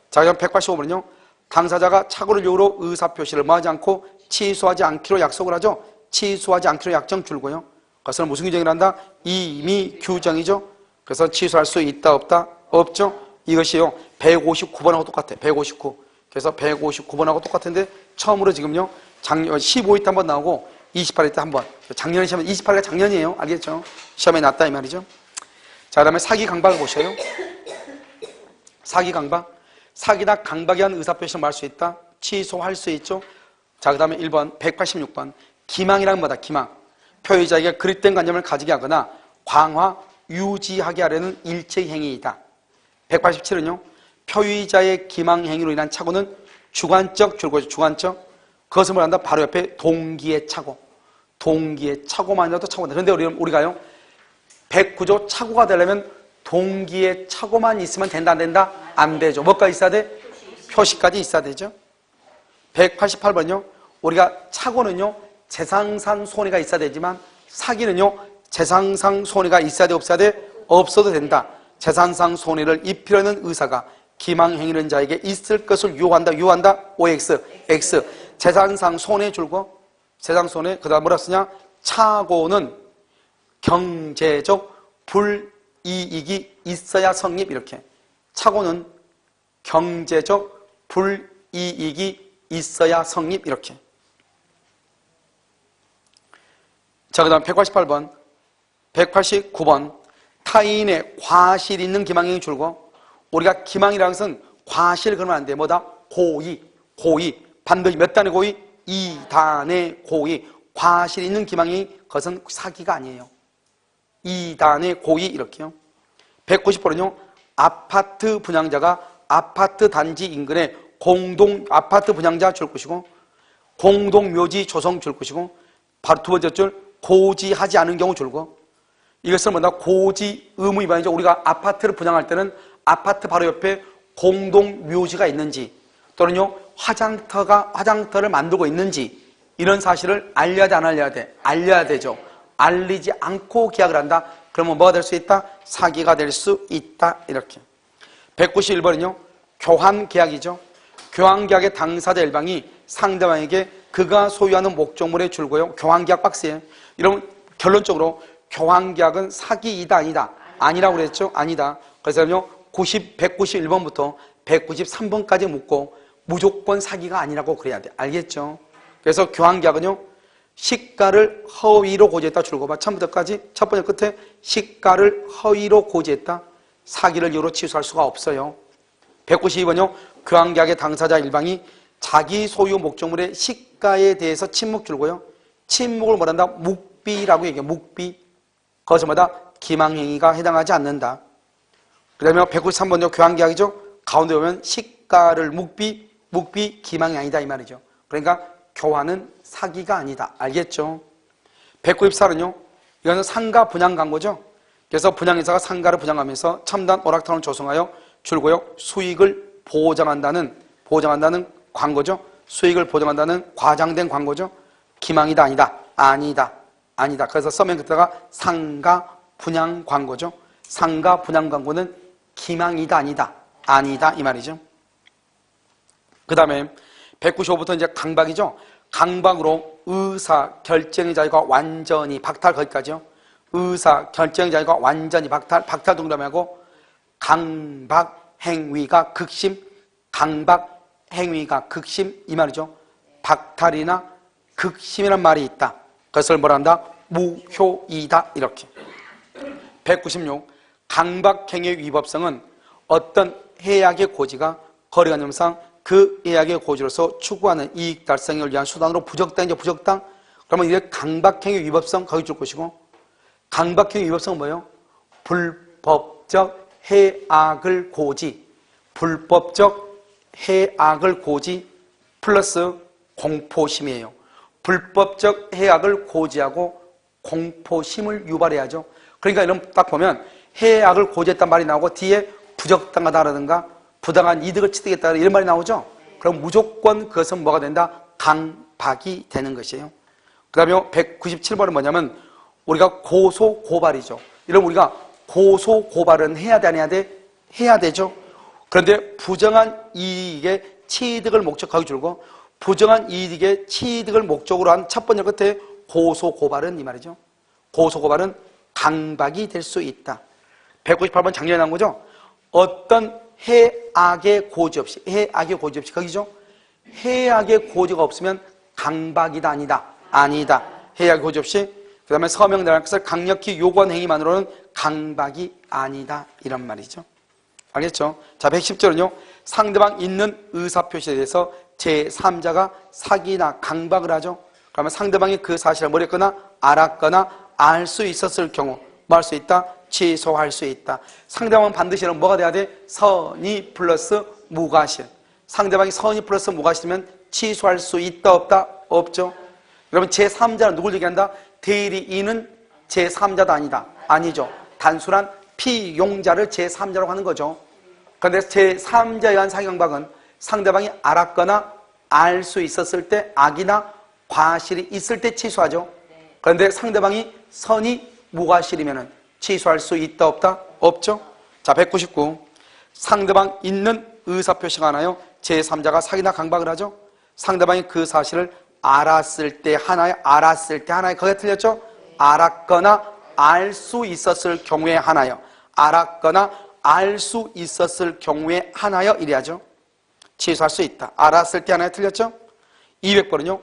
자, 그럼 185번은요. 당사자가 착오를 이유로 의사표시를 뭐하지 않고 취소하지 않기로 약속을 하죠. 취소하지 않기로 약정 줄고요. 그것은 무슨 규정이라 한다? 임의 규정이죠. 그래서 취소할 수 있다 없다? 없죠. 이것이요 159번하고 똑같아. 159. 그래서 159번하고 똑같은데 처음으로 지금요 작년 15회 때 한번 나오고 28회 때 한번. 작년에 시험에 28회가 작년이에요. 알겠죠? 시험에 났다 이 말이죠. 자, 그다음에 사기 강박을 보셔요. 사기 강박. 사기나 강박에 한 의사표시를 말 수 있다. 취소할 수 있죠. 자, 그 다음에 1번 186번 기망이란 뭐다? 기망. 표의자에게 그릇된 관념을 가지게 하거나 광화, 유지하게 하려는 일체의 행위이다. 187은요. 표의자의 기망 행위로 인한 착오는 주관적 줄거죠. 주관적. 그것을 뭐란다? 바로 옆에 동기의 착오. 동기의 착오만이라도 착오다. 그런데 우리가요 109조 착오가 되려면 동기의 착오만 있으면 된다 안 된다? 안 되죠. 뭐가 있어야 돼? 표시까지 있어야 되죠. 188번요. 우리가 착오는요 재상상 손해가 있어야 되지만 사기는요 재상상 손해가 있어야 돼 없어야 돼? 없어도 된다. 재산상 손해를 입히려는 의사가 기망행위는 자에게 있을 것을 유한다. OX, X. 재산상 손해 줄고 재산 손해. 그 다음 뭐라 쓰냐? 착오는 경제적 불이익이 있어야 성립. 이렇게. 착오는 경제적 불이익이 있어야 성립. 이렇게. 자, 그 다음 188번 189번 타인의 과실 있는 기망행위 줄고 우리가 기망이라는 것은 과실 그러면 안 돼. 뭐다? 고의. 반드시 몇 단의 고의? 2단의 고의. 과실 있는 기망행위 그것은 사기가 아니에요. 2단의 고의 이렇게요. 190번은요. 아파트 분양자가 아파트 단지 인근에 공동 아파트 분양자 줄 것이고 공동묘지 조성 줄 것이고 바로 두 번째 줄 고지하지 않은 경우 줄고 이것은 뭐다? 고지 의무 위반이죠. 우리가 아파트를 분양할 때는 아파트 바로 옆에 공동묘지가 있는지 또는요 화장터를 만들고 있는지 이런 사실을 알려야 돼 안 알려야 돼? 알려야 되죠. 알리지 않고 계약을 한다. 그러면 뭐가 될 수 있다? 사기가 될 수 있다. 이렇게. 191번은요. 교환계약이죠. 교환계약의 당사자 일방이 상대방에게 그가 소유하는 목적물에 줄고요. 교환계약 박스에. 여러분 결론적으로 교환계약은 사기이다 아니다? 아니라고 그랬죠? 아니다. 그래서요 191번부터 193번까지 묻고 무조건 사기가 아니라고 그래야 돼. 알겠죠? 그래서 교환계약은요 시가를 허위로 고지했다 줄고 봐. 처음부터까지 첫 번째 끝에 시가를 허위로 고지했다. 사기를 이유로 취소할 수가 없어요. 192번요. 교환계약의 당사자 일방이 자기 소유 목적물의 시가에 대해서 침묵 줄고요. 침묵을 뭐란다? 묵비라고 얘기해요. 묵비. 그것은 뭐다? 기망행위가 해당하지 않는다. 그 다음에 193번요. 교환계약이죠. 가운데 보면 시가를 묵비 기망이 아니다 이 말이죠. 그러니까 교환은 사기가 아니다. 알겠죠? 194는요. 이거는 상가 분양 광고죠. 그래서 분양회사가 상가를 분양하면서 첨단 오락타운을 조성하여 줄고요. 수익을 보장한다는 광고죠. 수익을 보장한다는 과장된 광고죠. 기망이다 아니다. 아니다. 그래서 써맨 그때가 상가 분양 광고죠. 상가 분양 광고는 기망이다 아니다 이 말이죠. 그 다음에 195부터 이제 강박이죠. 강박으로 의사 결정의 자유가 완전히 박탈 거기까지요. 의사 결정의 자유가 완전히 박탈 동그라미하고 강박 행위가 극심 이 말이죠. 박탈이나 극심이란 말이 있다. 그것을 뭐라 한다? 무효이다 이렇게. 196 강박행위의 위법성은 어떤 해악의 고지가 거래관념상 그 예약의 고지로서 추구하는 이익 달성을 위한 수단으로 부적당이죠. 부적당. 그러면 이게 강박행위 위법성 거기 줄 것이고, 강박행위 위법성은 뭐예요? 불법적 해악을 고지, 불법적 해악을 고지 플러스 공포심이에요. 불법적 해악을 고지하고 공포심을 유발해야죠. 그러니까 이런 딱 보면 해악을 고지했단 말이 나오고 뒤에 부적당하다라든가 부당한 이득을 취득했다 이런 말이 나오죠. 그럼 무조건 그것은 뭐가 된다? 강박이 되는 것이에요. 그 다음에 197번은 뭐냐면 우리가 고소 고발이죠. 이러면 우리가 고소 고발은 해야 돼, 안 해야 돼? 해야 되죠. 그런데 부정한 이익의 취득을 목적하기 줄고 부정한 이익의 취득을 목적으로 한 첫 번째 끝에 고소 고발은 이 말이죠. 고소 고발은 강박이 될 수 있다. 198번 작년에 나온 거죠. 어떤 해악의 고지 없이, 해악의 고지 없이 거기죠. 해악의 고지가 없으면 강박이다, 아니다? 아니다. 해악의 고지 없이. 그 다음에 서명당할 것을 강력히 요구한 행위만으로는 강박이 아니다, 이런 말이죠. 알겠죠? 자, 110절은요. 상대방 있는 의사표시에 대해서 제3자가 사기나 강박을 하죠. 그러면 상대방이 그 사실을 모르거나 알았거나 알 수 있었을 경우 뭐 할 수 있다? 취소할 수 있다. 상대방은 반드시 뭐가 돼야 돼? 선의 플러스 무과실. 상대방이 선의 플러스 무과실이면 취소할 수 있다, 없다? 없죠. 여러분 제3자는 누굴 얘기한다? 대리인은 제3자도 아니다. 아니죠. 단순한 피용자를 제3자라고 하는 거죠. 그런데 제3자에 의한 사기강박은 상대방이 알았거나 알 수 있었을 때 악이나 과실이 있을 때 취소하죠. 그런데 상대방이 선의 무과실이면 취소할 수 있다, 없다? 없죠. 자, 199. 상대방 있는 의사표시가 하나요? 제3자가 사기나 강박을 하죠. 상대방이 그 사실을 알았을 때 하나요? 알았을 때 하나요? 거기가 틀렸죠? 알았거나 알 수 있었을 경우에 하나요? 알았거나 알 수 있었을 경우에 하나요? 이래야죠. 취소할 수 있다. 알았을 때 하나요? 틀렸죠? 200번은요.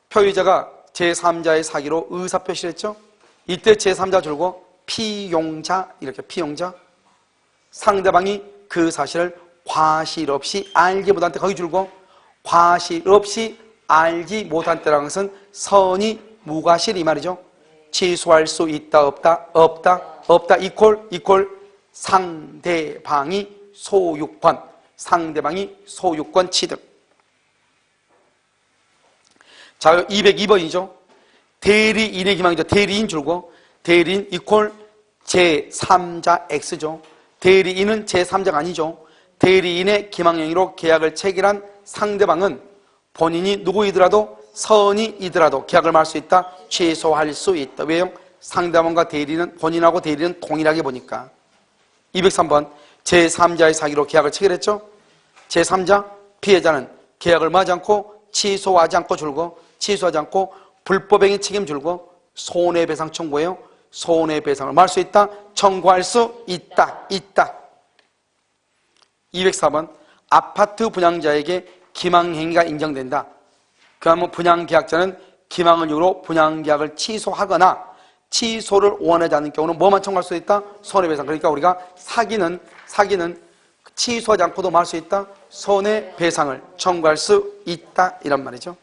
표의자가 제3자의 사기로 의사표시를 했죠. 이때 제3자 줄고 피용자, 이렇게 피용자. 상대방이 그 사실을 과실 없이 알지 못한 때 거기 줄고 과실 없이 알지 못한 때라는 것은 선의 무과실 이 말이죠. 취소할 수 있다, 없다? 없다. 없다 이퀄 상대방이 소유권. 상대방이 소유권 취득. 자, 202번이죠. 대리인의 기망이죠. 대리인 줄고 대리인 이퀄 제3자 X죠. 대리인은 제3자가 아니죠. 대리인의 기망행위로 계약을 체결한 상대방은 본인이 누구이더라도 선의이더라도 계약을 말 수 있다. 취소할 수 있다. 왜요? 상대방과 대리인은 본인하고 대리인은 동일하게 보니까. 203번 제3자의 사기로 계약을 체결했죠. 제3자 피해자는 계약을 마지 않고 취소하지 않고 줄고 취소하지 않고 불법행위 책임 줄고 손해배상 청구해요. 손해배상을 말 수 있다. 청구할 수 있다. 204번 아파트 분양자에게 기망행위가 인정된다. 그러면 분양계약자는 기망을 이유로 분양계약을 취소하거나 취소를 원하지 않는 경우는 뭐만 청구할 수 있다? 손해배상. 그러니까 우리가 사기는 취소하지 않고도 말 수 있다? 손해배상을 청구할 수 있다. 이런 말이죠.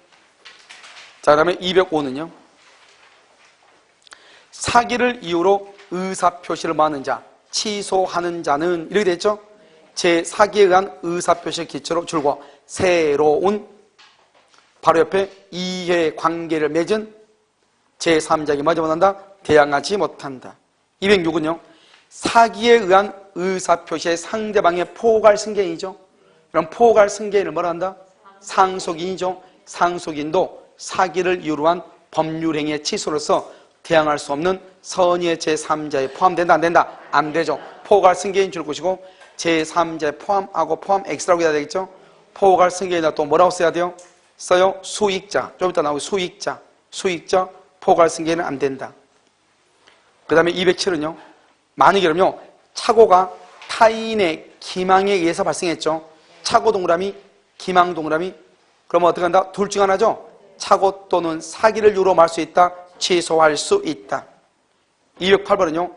자, 그 다음에 205는요. 사기를 이유로 의사표시를 막는 자, 취소하는 자는 이렇게 됐죠. 제4기에 의한 의사표시를 기초로 줄고 새로운 바로 옆에 이해관계를 맺은 제3자에게 뭐지 못한다? 대항하지 못한다. 206은요. 사기에 의한 의사표시의 상대방의 포괄 승계인이죠. 그럼 포괄 승계인을 뭐라 한다? 상속인이죠. 상속인도 사기를 이유로 한 법률행위의 취소로서 대항할 수 없는 선의의 제3자에 포함된다, 안 된다? 안 되죠. 포괄 승계인 줄 것이고 제3자에 포함하고 포함 X라고 해야 되겠죠. 포괄 승계인이다 또 뭐라고 써야 돼요? 써요? 수익자. 좀 이따 나오고 수익자. 포괄 승계는 안 된다. 그 다음에 207은요. 만약에 그러면 착오가 타인의 기망에 의해서 발생했죠. 착오 동그라미, 기망 동그라미. 그러면 어떻게 한다? 둘 중 하나죠. 착오 또는 사기를 이유로 말 수 있다. 취소할 수 있다. 208번은요.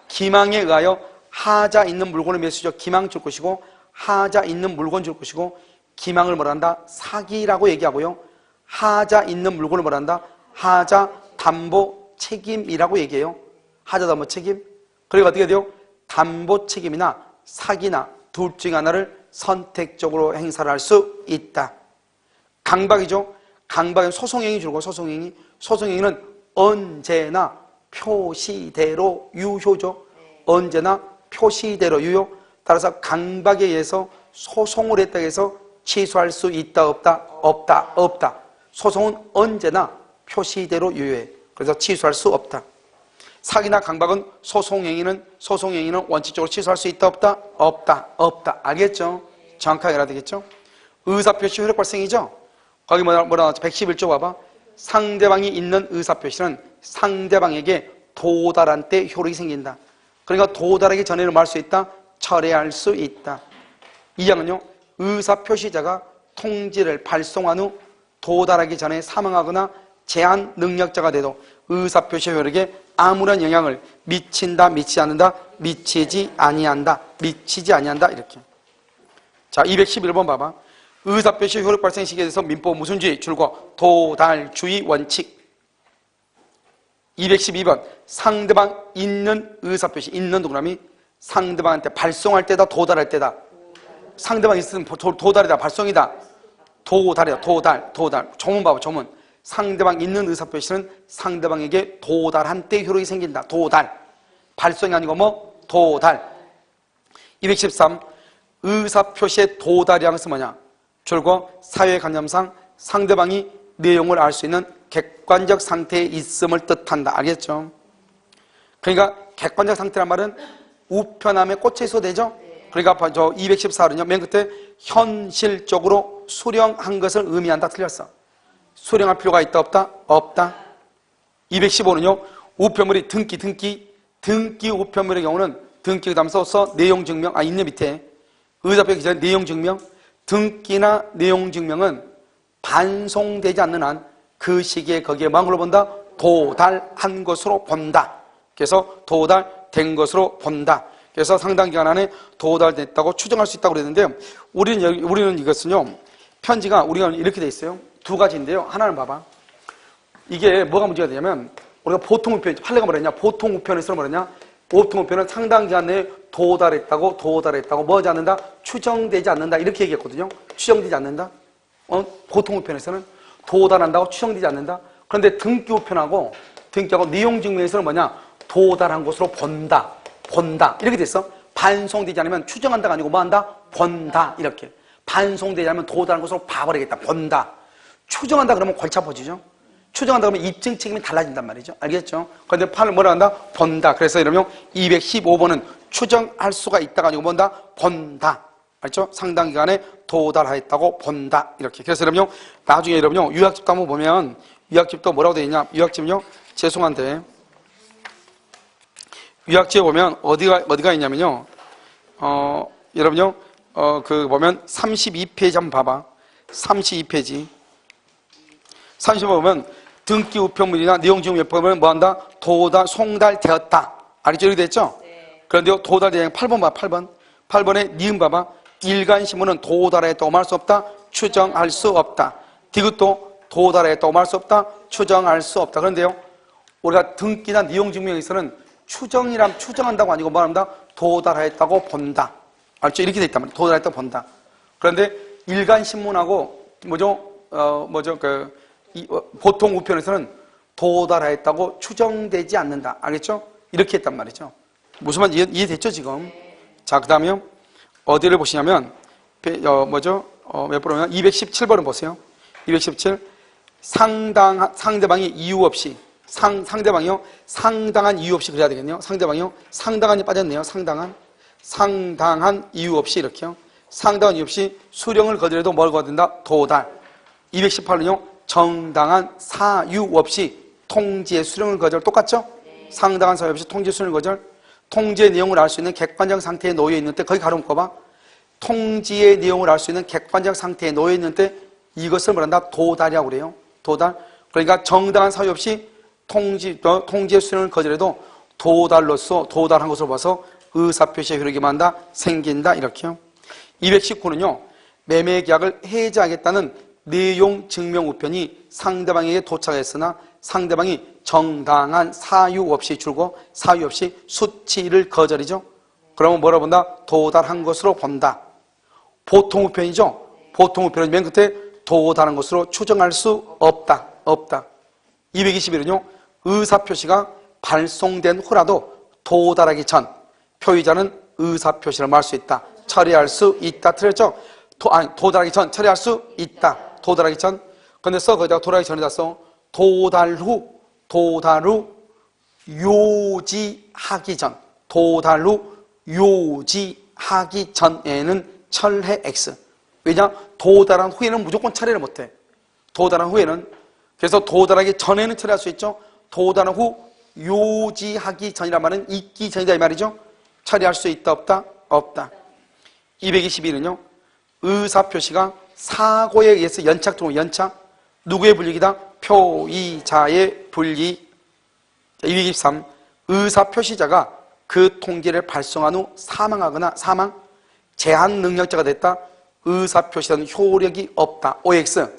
기망에 의하여 하자 있는 물건을 매수죠. 기망 줄 것이고 하자 있는 물건 줄 것이고 기망을 뭐란다? 사기라고 얘기하고요. 하자 있는 물건을 뭐란다? 하자 담보 책임이라고 얘기해요. 하자 담보 책임. 그리고 어떻게 돼요? 담보 책임이나 사기나 둘 중 하나를 선택적으로 행사를 할 수 있다. 강박이죠. 강박은 소송행위 줄고 소송행위. 소송행위는 언제나 표시대로 유효죠. 언제나 표시대로 유효. 따라서 강박에 의해서 소송을 했다고 해서 취소할 수 있다 없다? 없다. 없다. 소송은 언제나 표시대로 유효해. 그래서 취소할 수 없다. 사기나 강박은 소송행위는 원칙적으로 취소할 수 있다 없다? 없다. 없다. 알겠죠? 정확하게 알아야 되겠죠? 의사표시 효력 발생이죠? 거기 뭐라 나왔죠? 111조 봐봐. 상대방이 있는 의사표시는 상대방에게 도달한 때 효력이 생긴다. 그러니까 도달하기 전에는 뭐 할 수 있다? 철회할 수 있다. 2항은요, 의사표시자가 통지를 발송한 후 도달하기 전에 사망하거나 제한 능력자가 돼도 의사표시 효력에 아무런 영향을 미친다, 미치지 않는다, 미치지 아니한다, 미치지 아니한다, 이렇게. 자, 211번 봐봐. 의사표시 효력 발생 시기에 대해서 민법 무슨 주의? 줄거 도달주의 원칙. 212번. 상대방 있는 의사표시, 있는 동그라미. 상대방한테 발송할 때다, 도달할 때다. 상대방이 있으면 도달이다, 발송이다. 도달이다, 도달. 조문 봐봐, 조문. 상대방 있는 의사표시는 상대방에게 도달한 때 효력이 생긴다. 도달. 발송이 아니고 뭐? 도달. 213. 의사표시의 도달이라는 것은 뭐냐? 줄거 사회관념상 상대방이 내용을 알 수 있는 객관적 상태에 있음을 뜻한다. 알겠죠? 그러니까 객관적 상태란 말은 우편함에 꽂혀 있어도 되죠? 그러니까 저 214호는요, 맨 끝에 현실적으로 수령한 것을 의미한다. 틀렸어. 수령할 필요가 있다 없다? 없다. 215는요, 우편물이 등기 우편물의 경우는 등기 그다음 써서 내용 증명, 있네 밑에 의사표시 전에 내용 증명, 등기나 내용 증명은 반송되지 않는 한 그 시기에 거기에 뭐로 본다? 도달한 것으로 본다. 그래서 도달된 것으로 본다. 그래서 상당 기간 안에 도달됐다고 추정할 수 있다고 그랬는데요. 우리는 이것은요, 편지가 우리가 이렇게 돼 있어요. 두 가지인데요. 하나는 봐봐. 이게 뭐가 문제가 되냐면, 우리가 보통 우편, 판례가 뭐랬냐? 보통 우편에서 뭐랬냐? 보통 우편은 상당 기간 내에 도달했다고 뭐하지 않는다? 추정되지 않는다. 이렇게 얘기했거든요. 추정되지 않는다. 보통 우편에서는 도달한다고 추정되지 않는다. 그런데 등기 우편하고 내용 증명에서는 뭐냐? 도달한 것으로 본다. 이렇게 됐어. 반송되지 않으면 추정한다가 아니고 뭐한다? 본다. 이렇게. 반송되지 않으면 도달한 것으로 봐버리겠다. 본다. 추정한다 그러면 골치 아파지죠. 추정한다 그러면 입증 책임이 달라진단 말이죠. 알겠죠? 그런데 판을 뭐라 한다? 본다. 그래서 이러면 215번은 추정할 수가 있다가 아니고 뭔다? 본다. 알죠? 상당 기간에 도달하였다고 본다. 이렇게. 그래서 여러분요, 나중에 여러분요, 유학집도 한번 보면, 유학집도 뭐라고 되어 있냐? 유학집은요, 죄송한데, 유학집에 보면 어디가 있냐면요, 여러분요, 보면 32페이지 한번 봐봐. 32페이지. 30번 보면, 등기 우편물이나 내용증명 요법은 뭐한다? 송달되었다. 알겠죠? 이렇게 됐죠? 네. 그런데요, 도달되는 8번 봐, 8번. 8번에 니은 봐봐. 일간신문은 도달했다고 말할 수 없다. 추정할 수 없다. 디귿도 도달했다고 말할 수 없다. 추정할 수 없다. 그런데요, 우리가 등기나 내용증명에서는 추정한다고 아니고 뭐합니다? 도달했다고 본다. 알죠? 이렇게 돼 있단 말이에요. 도달했다고 본다. 그런데 일간신문하고 보통 우편에서는 도달했다고 추정되지 않는다. 알겠죠? 이렇게 했단 말이죠. 무슨 말 이해됐죠, 지금? 자, 그 다음에요. 어디를 보시냐면, 몇 번이면 217번을 보세요. 217. 상대방이 이유 없이, 상대방이요. 상당한 이유 없이 그래야 되겠네요. 상대방이요. 상당한이 빠졌네요. 상당한 이유 없이 이렇게요. 상당한 이유 없이 수령을 거절해도 뭘 거둔다? 도달. 218은요. 정당한 사유 없이 통지의 수령을 거절. 똑같죠? 상당한 사유 없이 통지의 수령을 거절. 통지의 내용을 알 수 있는 객관적 상태에 놓여 있는 때, 거기 가로 묶어봐. 통지의 내용을 알 수 있는 객관적 상태에 놓여 있는 때, 이것을 뭐란다? 도달이라고 그래요. 도달. 그러니까 정당한 사유 없이 통지의 수령을 거절해도 도달한 것으로 봐서 의사표시의 효력이 만다 생긴다. 이렇게요. 219는요. 매매 계약을 해지하겠다는 내용 증명 우편이 상대방에게 도착했으나 상대방이 정당한 사유 없이 줄고 사유 없이 수치를 거절이죠. 그러면 뭐라 본다? 도달한 것으로 본다. 보통 우편이죠. 보통 우편은 맨 끝에 도달한 것으로 추정할 수 없다. 221은요. 의사표시가 발송된 후라도 도달하기 전 표의자는 의사표시를 말할 수 있다. 처리할 수 있다. 틀렸죠? 도달하기 전 처리할 수 있다. 도달하기 전. 근데 거기다가 도달하기 전에다 써. 도달 후 요지하기 전. 도달 후 요지하기 전에는 철회 X. 왜냐? 도달한 후에는 무조건 처리를 못해. 도달한 후에는. 그래서 도달하기 전에는 처리할 수 있죠. 도달한 후 요지하기 전이란 말은 있기 전이다 이 말이죠. 처리할 수 있다 없다? 없다. 222는요. 의사표시가 사고에 의해서 연착 들어오면 연착. 누구의 불이익이다? 표의자의 불이익. 223. 의사표시자가 그 통지를 발송한 후 사망하거나 사망. 제한 능력자가 됐다. 의사표시는 효력이 없다. OX.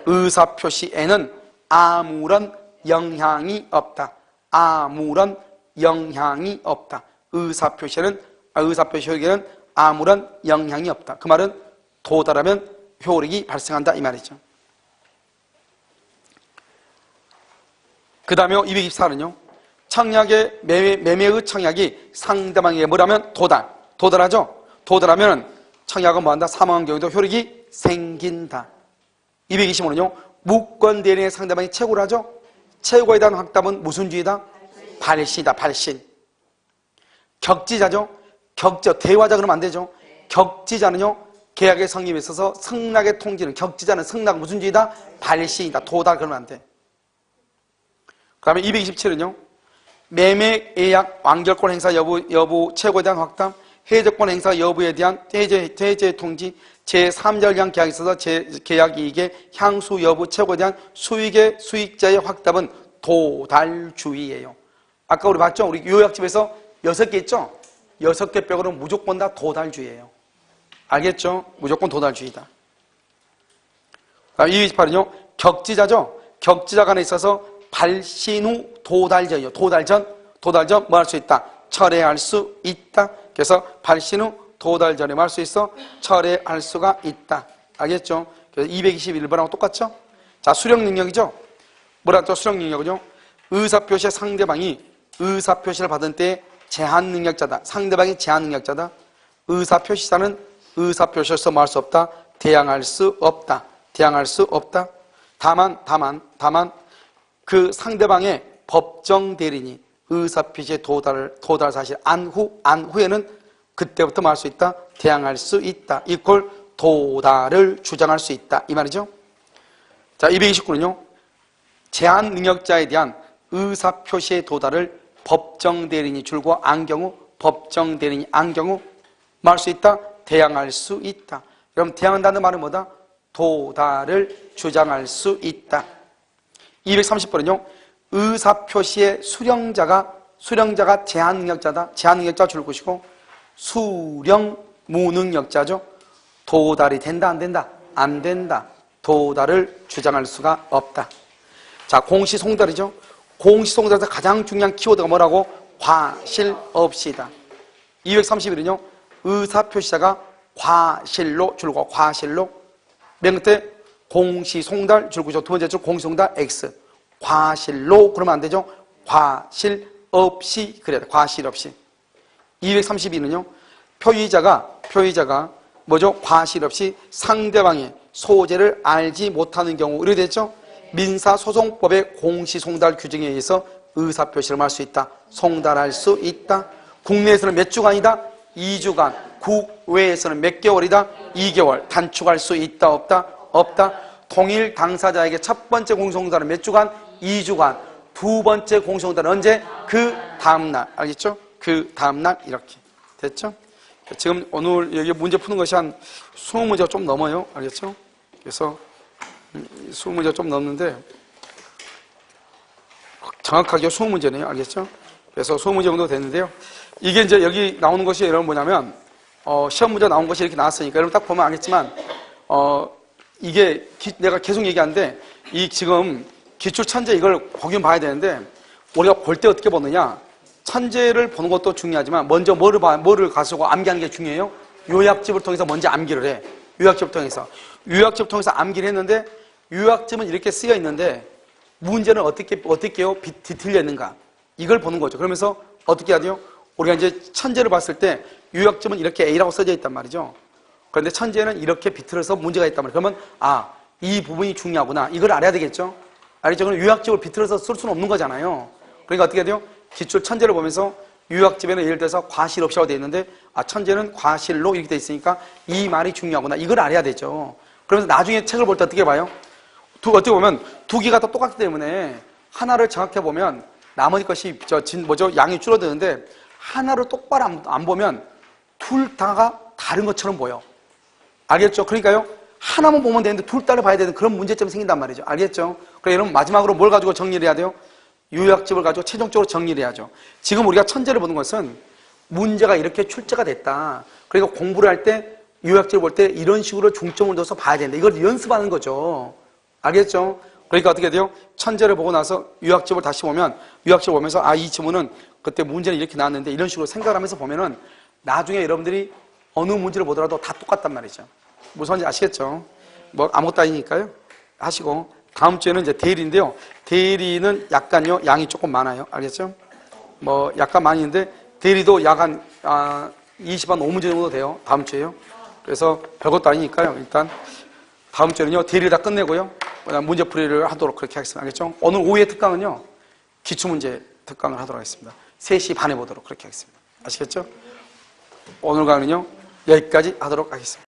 의사표시에는 아무런 영향이 없다. 아무런 영향이 없다. 의사표시 효력에는 아무런 영향이 없다. 그 말은 도달하면 효력이 발생한다 이 말이죠. 그 다음에 224는요. 청약의 매매의 청약이 상대방에게 뭐라면 도달하죠. 도달하면 청약은 뭐한다? 사망한 경우도 효력이 생긴다. 225는요. 무권 대리인의 상대방이 최고를 하죠. 최고에 대한 확답은 무슨 주의다? 발신이다. 발신. 격지자죠. 대화자 그러면 안 되죠. 격지자는요. 계약의 성립에 있어서 승낙의 통지는 격지자는 승낙 무슨 주의다? 발신이다. 도달 그러면 안 돼. 그 다음에 227은요. 매매, 예약, 완결권 행사 여부 최고에 대한 확답, 해제권 행사 여부에 대한 해제 통지, 제3자 간 계약에 있어서 계약 이익의 향수 여부 최고에 대한 수익자의 확답은 도달주의예요. 아까 우리 봤죠? 우리 요약집에서 6개 있죠? 6개 빼고는 무조건 다 도달주의예요. 알겠죠? 무조건 도달주의다. 228은요. 격지자죠? 격지자 간에 있어서 발신 후 도달전이요. 도달전 뭐 할 수 있다? 철회할 수 있다. 그래서 발신 후 도달전에 뭐 할 수 있어? 철회할 수가 있다. 알겠죠? 그래서 221번하고 똑같죠? 자, 수령 능력이죠? 뭐라 또 수령 능력은요? 의사표시의 상대방이 의사표시를 받은 때에 제한 능력자다. 상대방이 제한 능력자다. 의사표시자는 의사표시로서 뭐 할 수 없다? 대항할 수 없다. 대항할 수 없다. 다만 그 상대방의 법정 대리인이 의사표시의 도달 사실 안 후에는 그때부터 뭐 할 수 있다? 대항할 수 있다. 이꼴 도달을 주장할 수 있다. 이 말이죠. 자, 229는요. 제한 능력자에 대한 의사표시의 도달을 법정 대리인이 줄고 안 경우 법정 대리인이 안 경우 뭐 할 수 있다? 대항할 수 있다. 그럼 대항한다는 말은 뭐다? 도달을 주장할 수 있다. 230번은요. 의사표시의 수령자가 제한 능력자다. 제한 능력자 줄 것이고 수령 무능력자죠. 도달이 된다 안 된다? 안 된다. 도달을 주장할 수가 없다. 자, 공시송달이죠. 공시송달에서 가장 중요한 키워드가 뭐라고? 과실 없이다. 231은요. 의사표시자가 과실로 줄고 과실로 맨 끝에 공시송달 줄고 두 번째 줄 공시송달 X. 과실로 그러면 안 되죠. 과실 없이 그래야 돼. 과실 없이. 232는요. 표의자가 뭐죠? 과실 없이 상대방의 소재를 알지 못하는 경우 이렇게 됐죠. 민사소송법의 공시송달 규정에 의해서 의사표시를 할 수 있다. 송달할 수 있다. 국내에서는 몇 주간이다? 2주간. 국외에서는 몇 개월이다? 2개월. 단축할 수 있다 없다? 없다. 동일 당사자에게 첫 번째 공시송달은 몇 주간? 2주간. 두 번째 공시송달은 언제? 그 다음날. 알겠죠? 그 다음날 이렇게. 됐죠? 지금 오늘 여기 문제 푸는 것이 한 20문제가 좀 넘어요. 알겠죠? 그래서 20문제가 좀 넘는데 정확하게 20문제네요. 알겠죠? 그래서 20문제 정도 됐는데요. 이게 이제 여기 나오는 것이 여러분 뭐냐면 시험 문제 나온 것이 이렇게 나왔으니까 여러분 딱 보면 알겠지만 이게 내가 계속 얘기하는데 이 지금 기출 천재 이걸 보긴 봐야 되는데 우리가 볼 때 어떻게 보느냐 천재를 보는 것도 중요하지만 먼저 뭐를 가지고 암기하는 게 중요해요. 요약집을 통해서 먼저 암기를 해. 요약집을 통해서 암기를 했는데 요약집은 이렇게 쓰여 있는데 문제는 어떻게요? 뒤틀려 있는가 이걸 보는 거죠. 그러면서 어떻게 해야 돼요? 우리가 이제 천재를 봤을 때 요약집은 이렇게 A라고 써져 있단 말이죠. 그런데 천재는 이렇게 비틀어서 문제가 있단 말이에요. 그러면 이 부분이 중요하구나 이걸 알아야 되겠죠. 알겠죠? 그럼 요약집을 비틀어서 쓸 수는 없는 거잖아요. 그러니까 어떻게 해야 돼요? 기출 천재를 보면서 요약집에는 예를 들어서 과실 없이라고 되어 있는데 천재는 과실로 이렇게 되어 있으니까 이 말이 중요하구나 이걸 알아야 되죠. 그러면서 나중에 책을 볼 때 어떻게 봐요? 어떻게 보면 두 개가 다 똑같기 때문에 하나를 정확히 보면 나머지 것이 양이 줄어드는데 하나를 똑바로 안 보면 둘 다가 다른 것처럼 보여. 알겠죠? 그러니까요 하나만 보면 되는데 둘 다를 봐야 되는 그런 문제점이 생긴단 말이죠. 알겠죠? 그래서 여러분 마지막으로 뭘 가지고 정리를 해야 돼요? 요약집을 가지고 최종적으로 정리를 해야죠. 지금 우리가 천재를 보는 것은 문제가 이렇게 출제가 됐다. 그러니까 공부를 할 때 요약집을 볼 때 이런 식으로 중점을 둬서 봐야 된다. 이걸 연습하는 거죠. 알겠죠? 그러니까 어떻게 돼요? 천재를 보고 나서 요약집을 다시 보면 요약집을 보면서 이 지문은 그때 문제는 이렇게 나왔는데 이런 식으로 생각을 하면서 보면은 나중에 여러분들이 어느 문제를 보더라도 다 똑같단 말이죠. 무슨 말인지 아시겠죠? 뭐 아무것도 아니니까요. 하시고 다음 주에는 이제 대리인데요. 대리는 약간요 양이 조금 많아요. 알겠죠? 뭐 약간 많이 있는데 대리도 약 한 20한 5문제 정도 돼요. 다음 주에요. 그래서 별것도 아니니까요. 일단 다음 주에는요 대리 다 끝내고요. 그다음 문제풀이를 하도록 그렇게 하겠습니다. 알겠죠? 오늘 오후의 특강은요 기출문제 특강을 하도록 하겠습니다. 3시 반에 보도록 그렇게 하겠습니다. 아시겠죠? 오늘 강의는요 여기까지 하도록 하겠습니다.